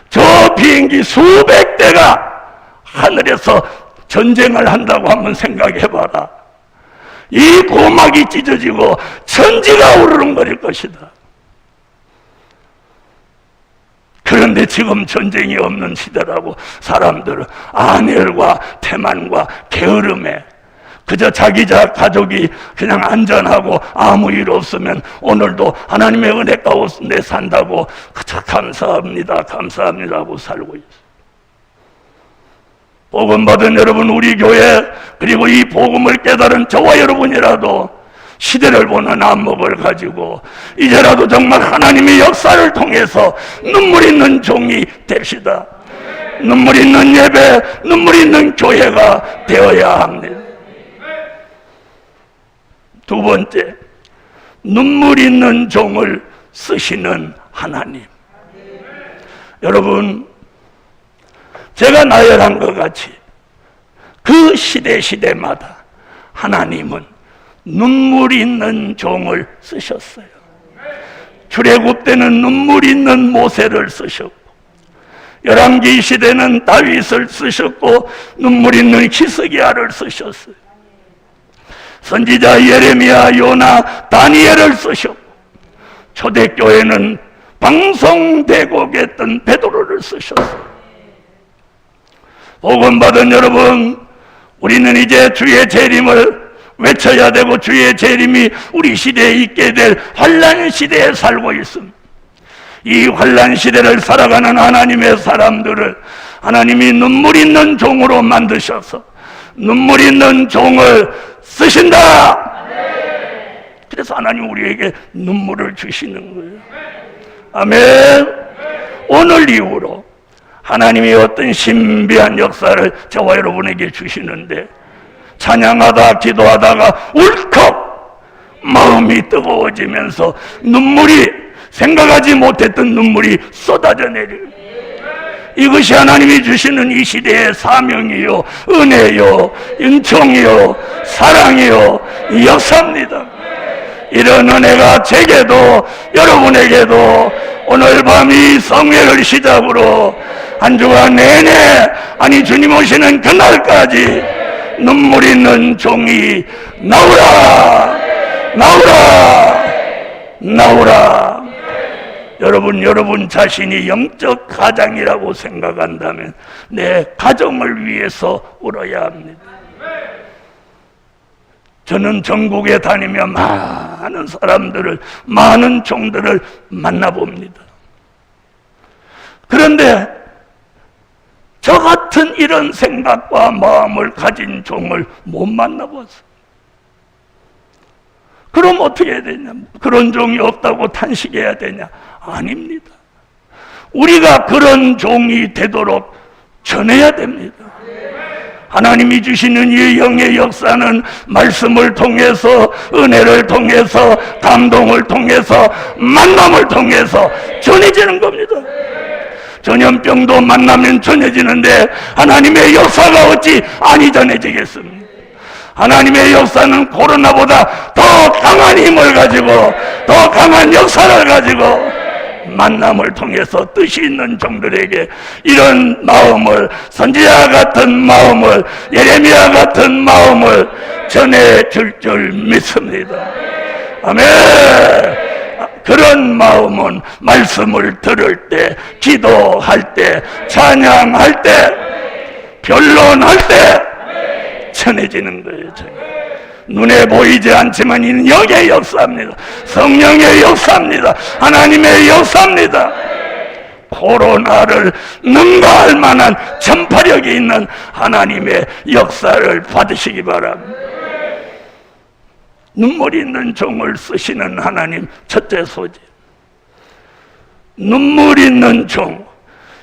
S1: 저 비행기 수백 대가 하늘에서 전쟁을 한다고 한번 생각해봐라. 이 고막이 찢어지고 천지가 우르릉거릴 것이다. 그런데 지금 전쟁이 없는 시대라고 사람들은 안헬과 태만과 게으름에 그저 자기 가족이 그냥 안전하고 아무 일 없으면 오늘도 하나님의 은혜 가운데 산다고 그저 감사합니다 하고 살고 있어요. 복음 받은 여러분, 우리 교회, 그리고 이 복음을 깨달은 저와 여러분이라도 시대를 보는 안목을 가지고 이제라도 정말 하나님의 역사를 통해서 눈물 있는 종이 됩시다. 눈물 있는 예배, 눈물 있는 교회가 되어야 합니다. 두 번째, 눈물 있는 종을 쓰시는 하나님. 여러분, 제가 나열한 것 같이 그 시대마다 하나님은 눈물 있는 종을 쓰셨어요. 출애굽 때는 눈물 있는 모세를 쓰셨고, 열왕기 시대는 다윗을 쓰셨고, 눈물 있는 히스기야를 쓰셨어요. 선지자 예레미야, 요나, 다니엘을 쓰셨고, 초대교회는 방송대곡했던 베드로를 쓰셨어요. 복음받은 여러분, 우리는 이제 주의 재림을 외쳐야 되고, 주의 재림이 우리 시대에 있게 될 환난 시대에 살고 있습니다. 이 환난 시대를 살아가는 하나님의 사람들을 하나님이 눈물 있는 종으로 만드셔서 눈물 있는 종을 쓰신다. 그래서 하나님 우리에게 눈물을 주시는 거예요. 아멘. 오늘 이후로 하나님이 어떤 신비한 역사를 저와 여러분에게 주시는데, 찬양하다 기도하다가 울컥 마음이 뜨거워지면서 눈물이, 생각하지 못했던 눈물이 쏟아져 내려요. 이것이 하나님이 주시는 이 시대의 사명이요, 은혜요, 은총이요, 사랑이요, 역사입니다. 이런 은혜가 제게도 여러분에게도 오늘 밤 이 성회를 시작으로 한 주간 내내, 아니 주님 오시는 그날까지 눈물 있는 종이 나오라, 나오라, 나오라. 여러분 자신이 영적 가장이라고 생각한다면 내 가정을 위해서 울어야 합니다. 저는 전국에 다니며 많은 사람들을, 많은 종들을 만나봅니다. 그런데 저 같은 이런 생각과 마음을 가진 종을 못 만나봤어요. 그럼 어떻게 해야 되냐? 그런 종이 없다고 탄식해야 되냐? 아닙니다. 우리가 그런 종이 되도록 전해야 됩니다. 하나님이 주시는 이 영의 역사는 말씀을 통해서, 은혜를 통해서, 감동을 통해서, 만남을 통해서 전해지는 겁니다. 전염병도 만나면 전해지는데 하나님의 역사가 어찌 아니 전해지겠습니까? 하나님의 역사는 코로나보다 더 강한 힘을 가지고, 더 강한 역사를 가지고 만남을 통해서 뜻이 있는 종들에게 이런 마음을, 선지자 같은 마음을, 예레미야 같은 마음을 전해줄 줄 믿습니다. 아멘. 그런 마음은 말씀을 들을 때, 기도할 때, 찬양할 때, 변론할 때 전해지는 거예요. 눈에 보이지 않지만 이는 영의 역사입니다. 성령의 역사입니다. 하나님의 역사입니다. 코로나를 능가할 만한 전파력이 있는 하나님의 역사를 받으시기 바랍니다. 눈물 있는 종을 쓰시는 하나님, 첫째 소재, 눈물 있는 종,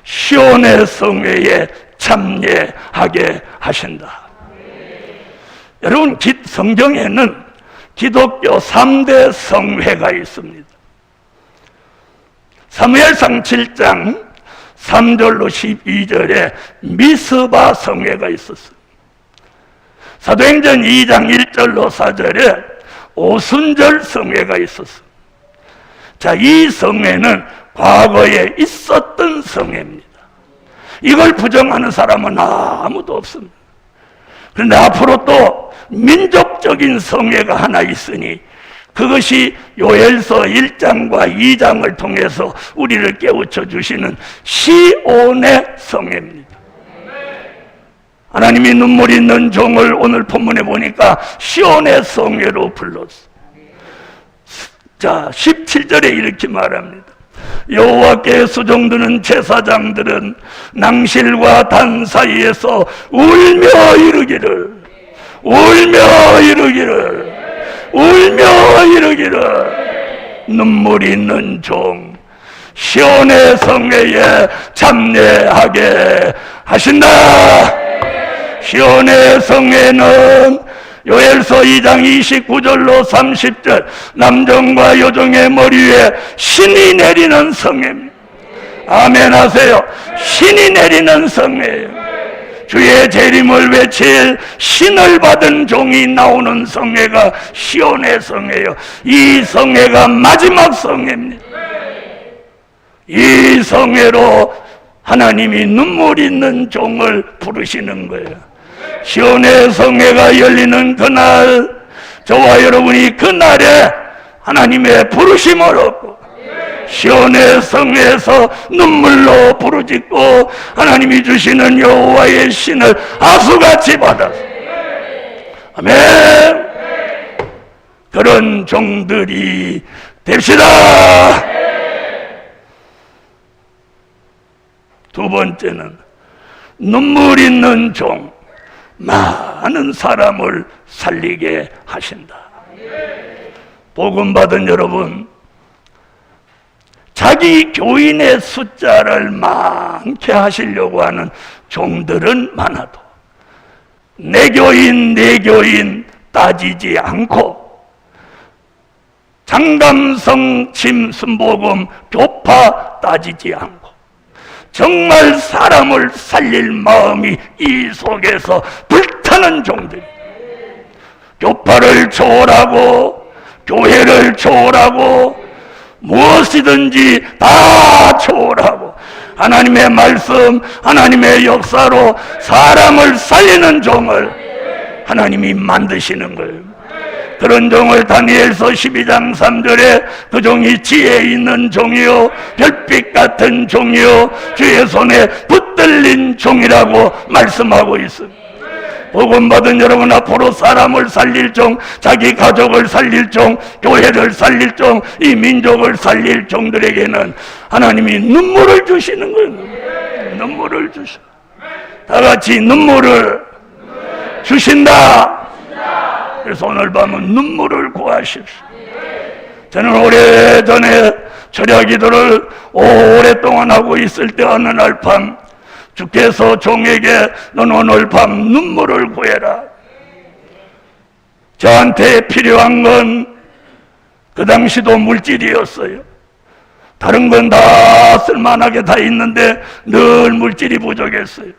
S1: 시온의 성회에 참여하게 하신다. 여러분, 성경에는 기독교 3대 성회가 있습니다. 사무엘상 7장 3절로 12절에 미스바 성회가 있었어요. 사도행전 2장 1절로 4절에 오순절 성회가 있었어요. 자, 이 성회는 과거에 있었던 성회입니다. 이걸 부정하는 사람은 아무도 없습니다. 그런데 앞으로 또 민족적인 성회가 하나 있으니 그것이 요엘서 1장과 2장을 통해서 우리를 깨우쳐 주시는 시온의 성회입니다. 하나님이 눈물 있는 종을 오늘 본문에 보니까 시온의 성회로 불렀어. 자, 17절에 이렇게 말합니다. 여호와께 수종드는 제사장들은 낭실과 단 사이에서 울며 이르기를, 울며 이르기를, 울며 이르기를 눈물 있는 종 시온의 성회에 참여하게 하신다. 시온의 성회는 요엘서 2장 29절로 30절 남종과 여종의 머리 위에 신이 내리는 성회입니다. 아멘 하세요. 신이 내리는 성회예요. 주의 재림을 외칠 신을 받은 종이 나오는 성회가 시온의 성회요. 이 성회가 마지막 성회입니다. 이 성회로 하나님이 눈물 있는 종을 부르시는 거예요. 시온의 성회가 열리는 그날, 저와 여러분이 그날에 하나님의 부르심을 얻고 시온의 성회에서 눈물로 부르짖고 하나님이 주시는 여호와의 신을 아수같이 받아서 아멘. 그런 종들이 됩시다. 두 번째는 눈물 있는 종, 많은 사람을 살리게 하신다. 복음 받은 여러분, 자기 교인의 숫자를 많게 하시려고 하는 종들은 많아도 내 교인 따지지 않고 장감성 침순복음 교파 따지지 않고 정말 사람을 살릴 마음이 이 속에서 불타는 종들, 교파를 초월하고 교회를 초월하고 무엇이든지 다 초월하고 하나님의 말씀, 하나님의 역사로 사람을 살리는 종을 하나님이 만드시는 거예요. 그런 종을 다니엘서 12장 3절에 그 종이 지혜 있는 종이요 별빛 같은 종이요 주의 손에 붙들린 종이라고 말씀하고 있습니다. 복음 받은 여러분, 앞으로 사람을 살릴 종, 자기 가족을 살릴 종, 교회를 살릴 종, 이 민족을 살릴 종들에게는 하나님이 눈물을 주시는 거예요. 눈물을 주셔. 다 같이 눈물을 주신다. 그래서 오늘 밤은 눈물을 구하십시오. 저는 오래전에 철야 기도를 오랫동안 하고 있을 때 어느 날 밤 주께서 종에게 넌 오늘 밤 눈물을 구해라. 저한테 필요한 건 그 당시도 물질이었어요. 다른 건 다 쓸만하게 다 있는데 늘 물질이 부족했어요.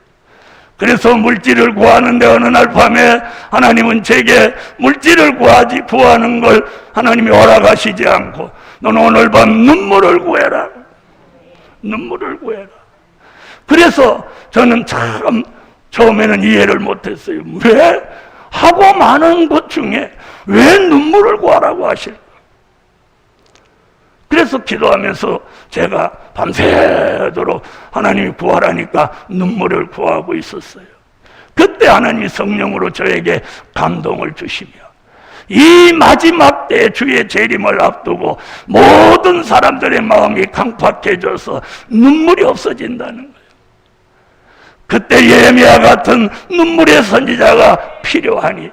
S1: 그래서 물질을 구하는데 어느 날 밤에 하나님은 제게 물질을 구하는 걸 하나님이 허락하시지 않고 넌 오늘 밤 눈물을 구해라. 눈물을 구해라. 그래서 저는 참 처음에는 이해를 못했어요. 왜? 하고 많은 것 중에 왜 눈물을 구하라고 하실까? 그래서 기도하면서 제가 밤새도록 하나님이 구하라니까 눈물을 구하고 있었어요. 그때 하나님이 성령으로 저에게 감동을 주시며 이 마지막 때 주의 재림을 앞두고 모든 사람들의 마음이 강팍해져서 눈물이 없어진다는 거예요. 그때 예레미야 같은 눈물의 선지자가 필요하니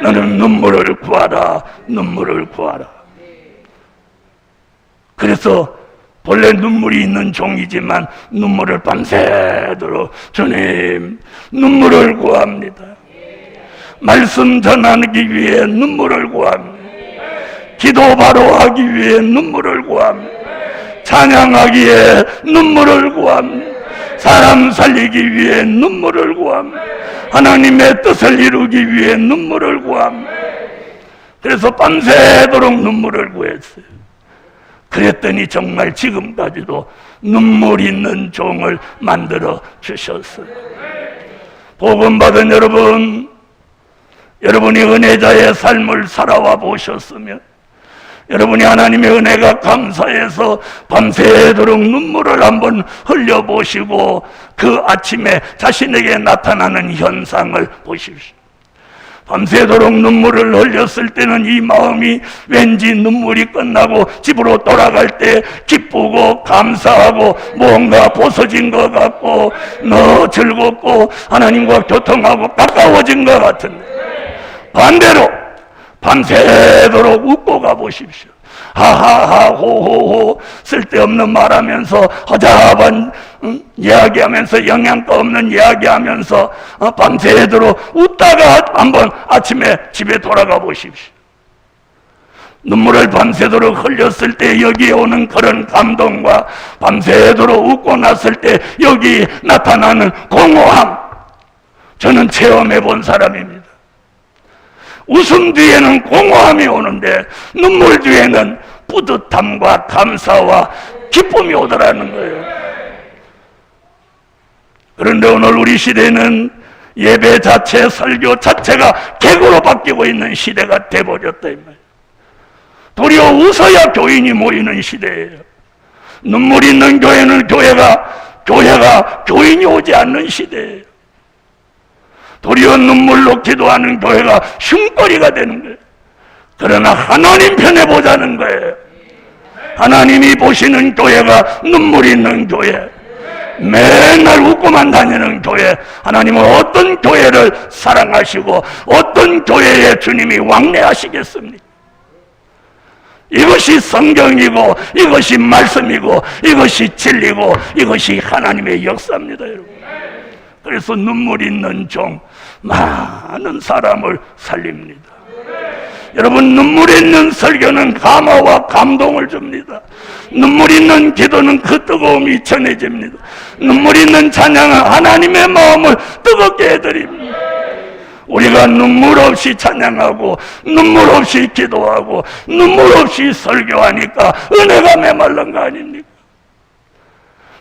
S1: 너는 눈물을 구하라. 눈물을 구하라. 그래서 본래 눈물이 있는 종이지만 눈물을 밤새도록 주님 눈물을 구합니다. 말씀 전하기 위해 눈물을 구합니다. 기도 바로 하기 위해 눈물을 구합니다. 찬양하기에 눈물을 구합니다. 사람 살리기 위해 눈물을 구합니다. 하나님의 뜻을 이루기 위해 눈물을 구합니다. 그래서 밤새도록 눈물을 구했어요. 그랬더니 정말 지금까지도 눈물 있는 종을 만들어 주셨어요. 복음 받은 여러분, 여러분이 은혜자의 삶을 살아와 보셨으면 여러분이 하나님의 은혜가 감사해서 밤새도록 눈물을 한번 흘려보시고 그 아침에 자신에게 나타나는 현상을 보십시오. 밤새도록 눈물을 흘렸을 때는 이 마음이 왠지 눈물이 끝나고 집으로 돌아갈 때 기쁘고 감사하고 뭔가 벗어진 것 같고 너 즐겁고 하나님과 교통하고 가까워진 것 같은데, 반대로 밤새도록 웃고 가보십시오. 하하하 호호호 쓸데없는 말하면서 허잡한 이야기하면서 영양가 없는 이야기하면서 밤새도록 웃다가 한번 아침에 집에 돌아가 보십시오. 눈물을 밤새도록 흘렸을 때 여기에 오는 그런 감동과 밤새도록 웃고 났을 때 여기 나타나는 공허함, 저는 체험해 본 사람입니다. 웃음 뒤에는 공허함이 오는데 눈물 뒤에는 뿌듯함과 감사와 기쁨이 오더라는 거예요. 그런데 오늘 우리 시대는 예배 자체, 설교 자체가 개그로 바뀌고 있는 시대가 돼버렸다 이 말이에요. 도리어 웃어야 교인이 모이는 시대예요. 눈물 있는 교회는 교회가 교인이 오지 않는 시대예요. 도리어 눈물로 기도하는 교회가 흉거리가 되는 거예요. 그러나 하나님 편에 보자는 거예요. 하나님이 보시는 교회가 눈물 있는 교회, 맨날 웃고만 다니는 교회, 하나님은 어떤 교회를 사랑하시고 어떤 교회에 주님이 왕래하시겠습니까? 이것이 성경이고 이것이 말씀이고 이것이 진리고 이것이 하나님의 역사입니다, 여러분. 그래서 눈물 있는 종 많은 사람을 살립니다. 여러분, 눈물 있는 설교는 감화와 감동을 줍니다. 눈물 있는 기도는 그 뜨거움이 전해집니다. 눈물 있는 찬양은 하나님의 마음을 뜨겁게 해드립니다. 우리가 눈물 없이 찬양하고 눈물 없이 기도하고 눈물 없이 설교하니까 은혜가 메말른 거 아닙니까?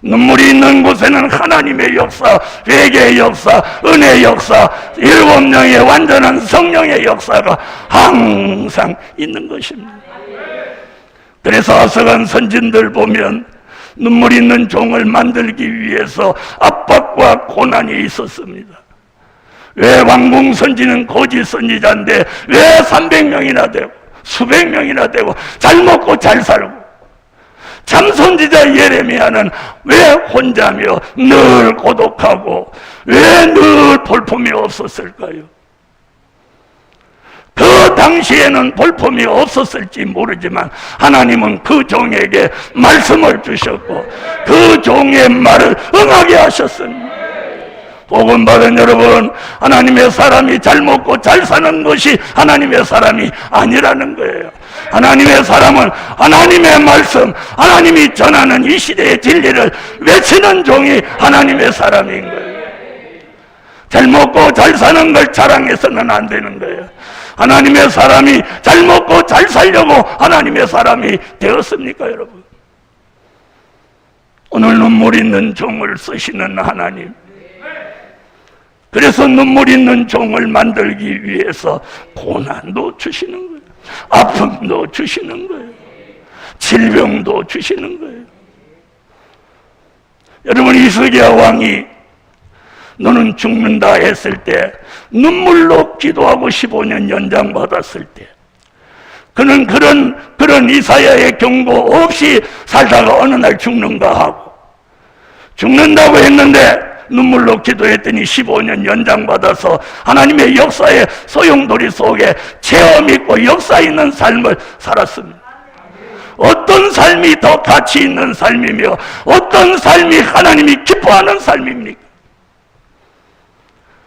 S1: 눈물이 있는 곳에는 하나님의 역사, 회개의 역사, 은혜의 역사, 7명의 완전한 성령의 역사가 항상 있는 것입니다. 그래서 아서간 선진들 보면 눈물 있는 종을 만들기 위해서 압박과 고난이 있었습니다. 왜 왕궁 선지는 거짓 선지자인데 왜 300명이나 되고 수백 명이나 되고 잘 먹고 잘 살고, 참 선지자 예레미야는 왜 혼자며 늘 고독하고 왜 늘 볼품이 없었을까요? 그 당시에는 볼품이 없었을지 모르지만 하나님은 그 종에게 말씀을 주셨고 그 종의 말을 응하게 하셨습니다. 복음 받은 여러분, 하나님의 사람이 잘 먹고 잘 사는 것이 하나님의 사람이 아니라는 거예요. 하나님의 사람은 하나님의 말씀, 하나님이 전하는 이 시대의 진리를 외치는 종이 하나님의 사람인 거예요. 잘 먹고 잘 사는 걸 자랑해서는 안 되는 거예요. 하나님의 사람이 잘 먹고 잘 살려고 하나님의 사람이 되었습니까, 여러분? 오늘 눈물 있는 종을 쓰시는 하나님, 그래서 눈물 있는 종을 만들기 위해서 고난도 주시는 거예요. 아픔도 주시는 거예요. 질병도 주시는 거예요. 여러분, 이스기야 왕이 너는 죽는다 했을 때, 눈물로 기도하고 15년 연장받았을 때, 그는 그런 이사야의 경고 없이 살다가 어느 날 죽는가 하고, 죽는다고 했는데 눈물로 기도했더니 15년 연장받아서 하나님의 역사의 소용돌이 속에 체험 있고 역사 있는 삶을 살았습니다. 어떤 삶이 더 가치 있는 삶이며 어떤 삶이 하나님이 기뻐하는 삶입니까?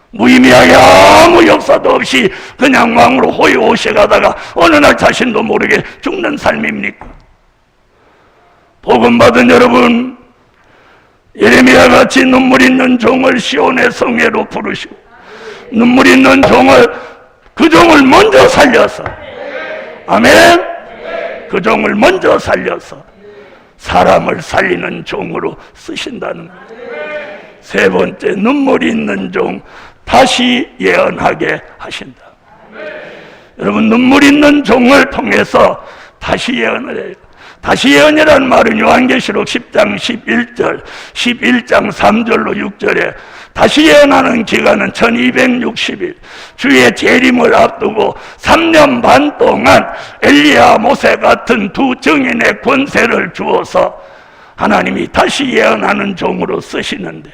S1: 무의미하게 아무 역사도 없이 그냥 왕으로 호의호식 하다가 어느 날 자신도 모르게 죽는 삶입니까? 복음 받은 여러분, 예레미야 같이 눈물 있는 종을 시온의 성회로 부르시고 눈물 있는 종을, 그 종을 먼저 살려서, 아멘, 그 종을 먼저 살려서 사람을 살리는 종으로 쓰신다는 거예요. 세 번째, 눈물 있는 종 다시 예언하게 하신다. 여러분, 눈물 있는 종을 통해서 다시 예언을 해요. 다시 예언이라는 말은 요한계시록 10장 11절, 11장 3절로 6절에 다시 예언하는 기간은 1260일, 주의 재림을 앞두고 3년 반 동안 엘리야, 모세 같은 두 증인의 권세를 주어서 하나님이 다시 예언하는 종으로 쓰시는데,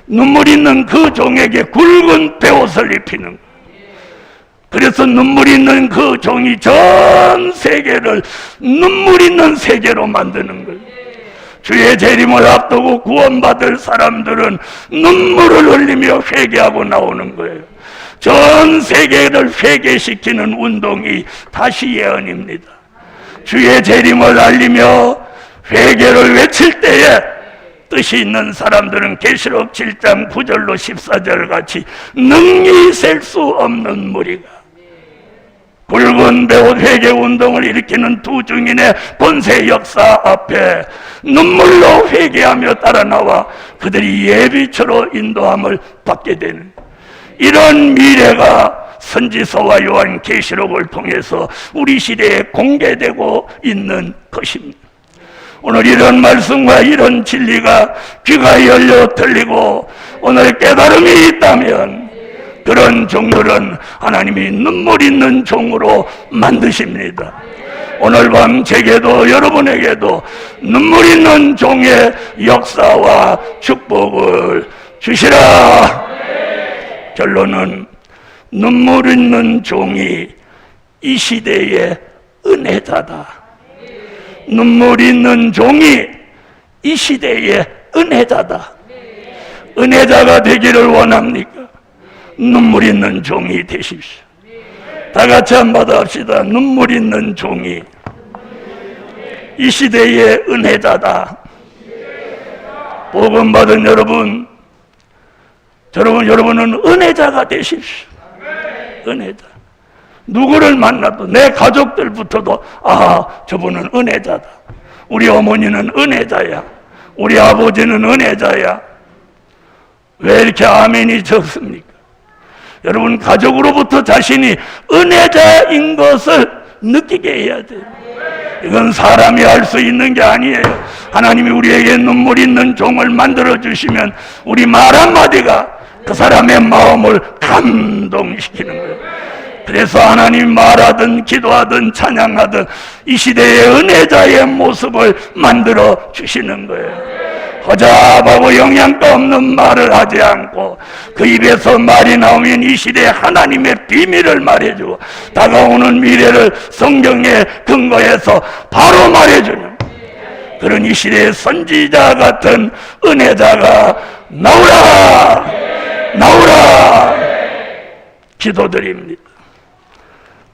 S1: 눈물 있는 그 종에게 굵은 베옷을 입히는 거예요. 그래서 눈물 있는 그 종이 전 세계를 눈물 있는 세계로 만드는 거예요. 주의 재림을 앞두고 구원받을 사람들은 눈물을 흘리며 회개하고 나오는 거예요. 전 세계를 회개시키는 운동이 다시 예언입니다. 주의 재림을 알리며 회개를 외칠 때에 뜻이 있는 사람들은 계시록 7장 9절로 14절 같이 능히 셀 수 없는 무리가 붉은 배옷 회개 운동을 일으키는 두 증인의 권세 역사 앞에 눈물로 회개하며 따라 나와 그들이 예비처로 인도함을 받게 되는 이런 미래가 선지서와 요한 계시록을 통해서 우리 시대에 공개되고 있는 것입니다. 오늘 이런 말씀과 이런 진리가 귀가 열려 들리고 오늘 깨달음이 있다면 그런 종들은 하나님이 눈물 있는 종으로 만드십니다. 오늘 밤 제게도 여러분에게도 눈물 있는 종의 역사와 축복을 주시라. 결론은 눈물 있는 종이 이 시대의 은혜자다. 눈물 있는 종이 이 시대의 은혜자다. 은혜자가 되기를 원합니까? 눈물 있는 종이 되십시오. 다 같이 한번 합시다. 눈물 있는 종이 이 시대의 은혜자다. 복음 받은 여러분은 은혜자가 되십시오. 은혜자. 누구를 만나도 내 가족들부터도 저분은 은혜자다. 우리 어머니는 은혜자야. 우리 아버지는 은혜자야. 왜 이렇게 아멘이 적습니까? 여러분 가족으로부터 자신이 은혜자인 것을 느끼게 해야 돼요. 이건 사람이 할 수 있는 게 아니에요. 하나님이 우리에게 눈물 있는 종을 만들어 주시면 우리 말 한마디가 그 사람의 마음을 감동시키는 거예요. 그래서 하나님 말하든 기도하든 찬양하든 이 시대의 은혜자의 모습을 만들어 주시는 거예요. 허잡하고 영양가 없는 말을 하지 않고 그 입에서 말이 나오면 이 시대에 하나님의 비밀을 말해주고 다가오는 미래를 성경에 근거해서 바로 말해주는 그런 이 시대의 선지자 같은 은혜자가 나오라 기도드립니다.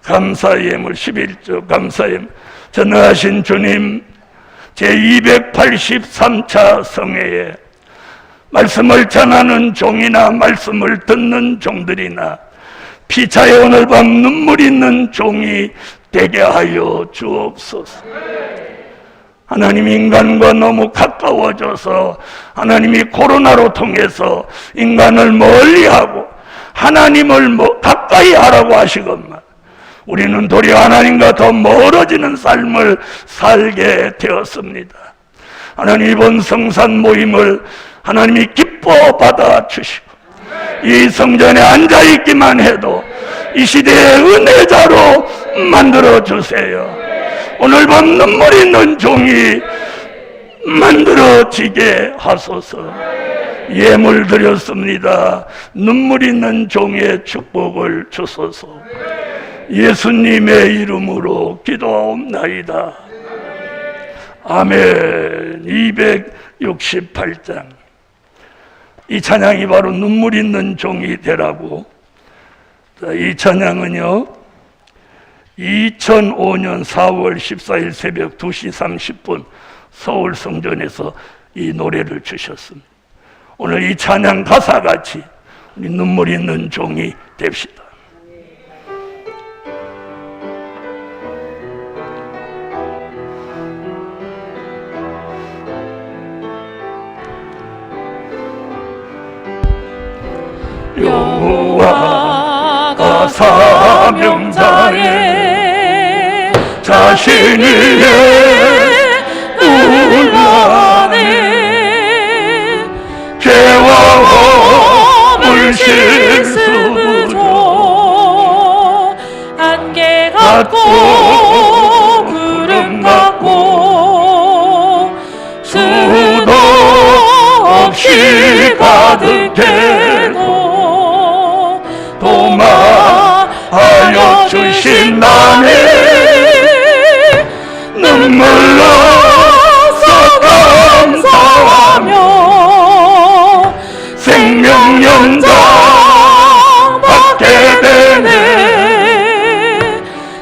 S1: 감사의 예물 11조 감사의 예물. 전능하신 주님, 제283차 성회에 말씀을 전하는 종이나 말씀을 듣는 종들이나 피차에 오늘 밤 눈물 있는 종이 되게 하여 주옵소서. 하나님, 인간과 너무 가까워져서 하나님이 코로나로 통해서 인간을 멀리하고 하나님을 가까이 하라고 하시건만 우리는 도리어 하나님과 더 멀어지는 삶을 살게 되었습니다. 하나님, 이번 성산 모임을 하나님이 기뻐 받아주시고 이 성전에 앉아있기만 해도 이 시대의 은혜자로 만들어주세요. 오늘 밤 눈물 있는 종이 만들어지게 하소서. 예물 드렸습니다. 눈물 있는 종의 축복을 주소서. 예수님의 이름으로 기도하옵나이다. 아멘. 268장. 이 찬양이 바로 눈물 있는 종이 되라고. 이 찬양은요 2005년 4월 14일 새벽 2시 30분 서울 성전에서 이 노래를 주셨습니다. 오늘 이 찬양 가사같이 우리 눈물 있는 종이 됩시다. 여호와가 사명자의 자신을 울라네. 죄와 허물 실수죠.
S2: 안개 같고 구름 같고 수도 없이 가득해도 도마하여
S1: 대신 나네 눈물로서 감사하며 생명 연장 받게 되네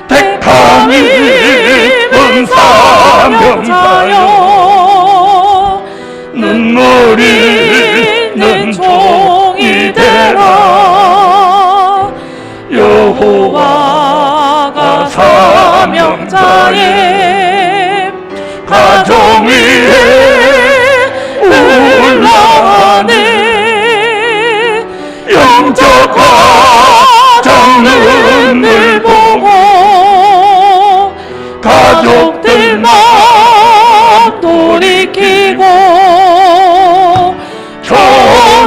S1: 택함 입은 사명자여 눈물이 있는 종이 되라 여호와가 사명자의 가정 위에 올라가네 영적 가장 눈을 보고 가족들만 돌이키고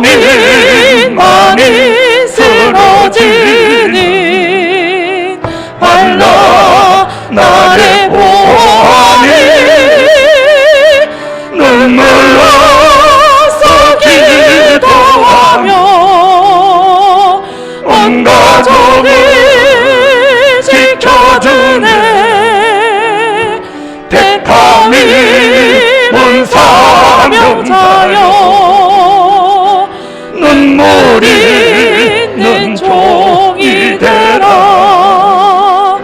S1: 초혼인만이 쓰러지니 발라 나를 보아니 눈물로서 기도하며 온 가족을 지켜주네 택함 입은 사명자여 눈물이 있는 종이 되라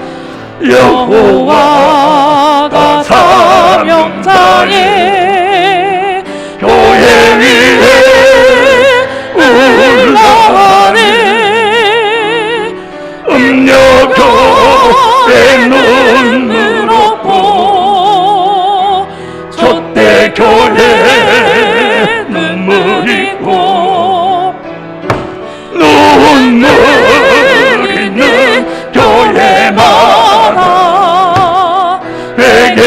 S1: 여호와가 사명자의 교회 위에 올라가네 음녀교회 눈물 없고 촛대교회 눈물 있고 눈물 있는 교회마다 회개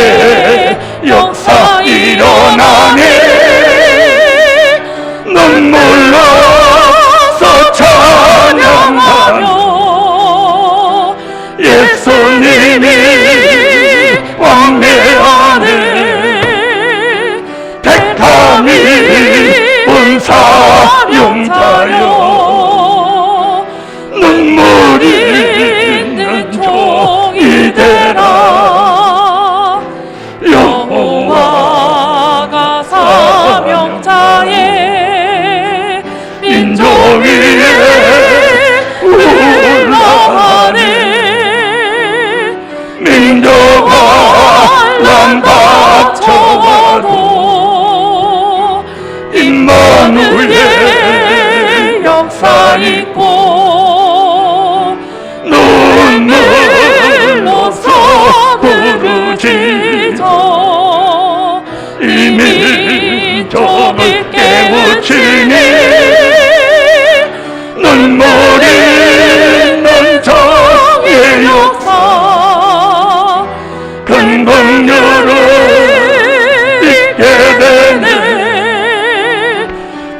S1: 역사 일어나네 눈물로서 찬양하며 예수님이 왕래하네 택함 입은 사명자여 눈물이 있는 종이 되라 여호와가 사명자의 민족 위에 올라가네 민족아 난 닥쳐와도 임마누엘 역사 있고 눈물로서 부르짖어 이미 조금 깨우치니 눈물이 있는 정의 역사 큰 긍휼을 잊게 되네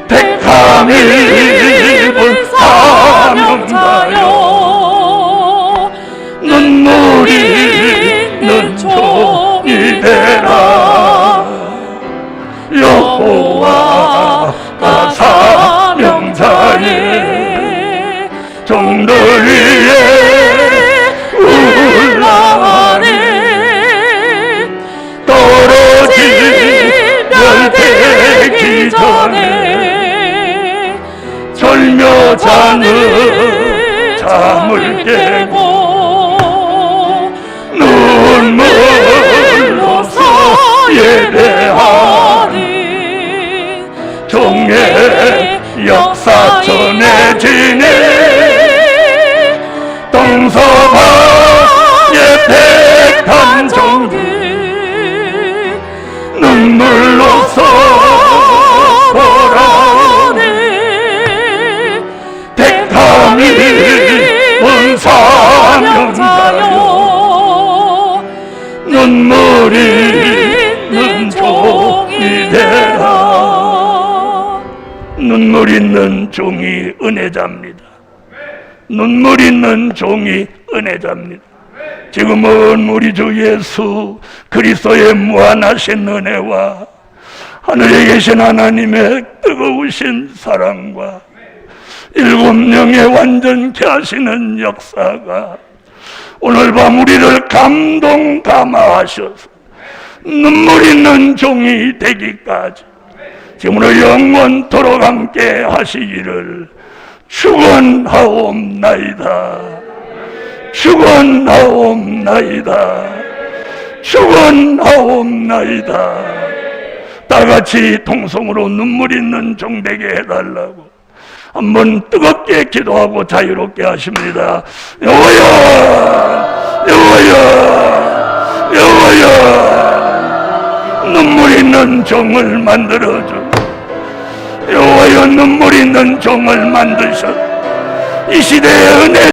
S1: 택함 입은 사명자여 눈물이 있는 종이 되라 여호와가 사명자의 종들 위에 올라가네 떨어지면 되기 전에 절묘자는 잠을 깨고 눈물로서 예배하니 종의 역사 전해지니 동서방의 택한 종들 눈물로서 돌아오네 택함 입은 사명자여 눈물이 있는 종이 되라 눈물 있는 종이 은혜자입니다 눈물 있는 종이 은혜자입니다 지금은 우리 주 예수 그리스도의 무한하신 은혜와 하늘에 계신 하나님의 뜨거우신 사랑과 일곱 영의 완전케 하시는 역사가 오늘 밤 우리를 감동 감화하셔서 눈물 있는 종이 되기까지 지금으로 영원토록 함께 하시기를 축원하옵나이다. 축원하옵나이다. 축원하옵나이다. 다같이 통성으로 눈물 있는 종 되게 해달라고 한번 뜨겁게 기도하고 자유롭게 하십니다. 여호와여, 여호와여, 여호와여, 눈물 있는 종을 만들어줘. 여호와여, 눈물 있는 종을 만드셔. 이 시대의 은혜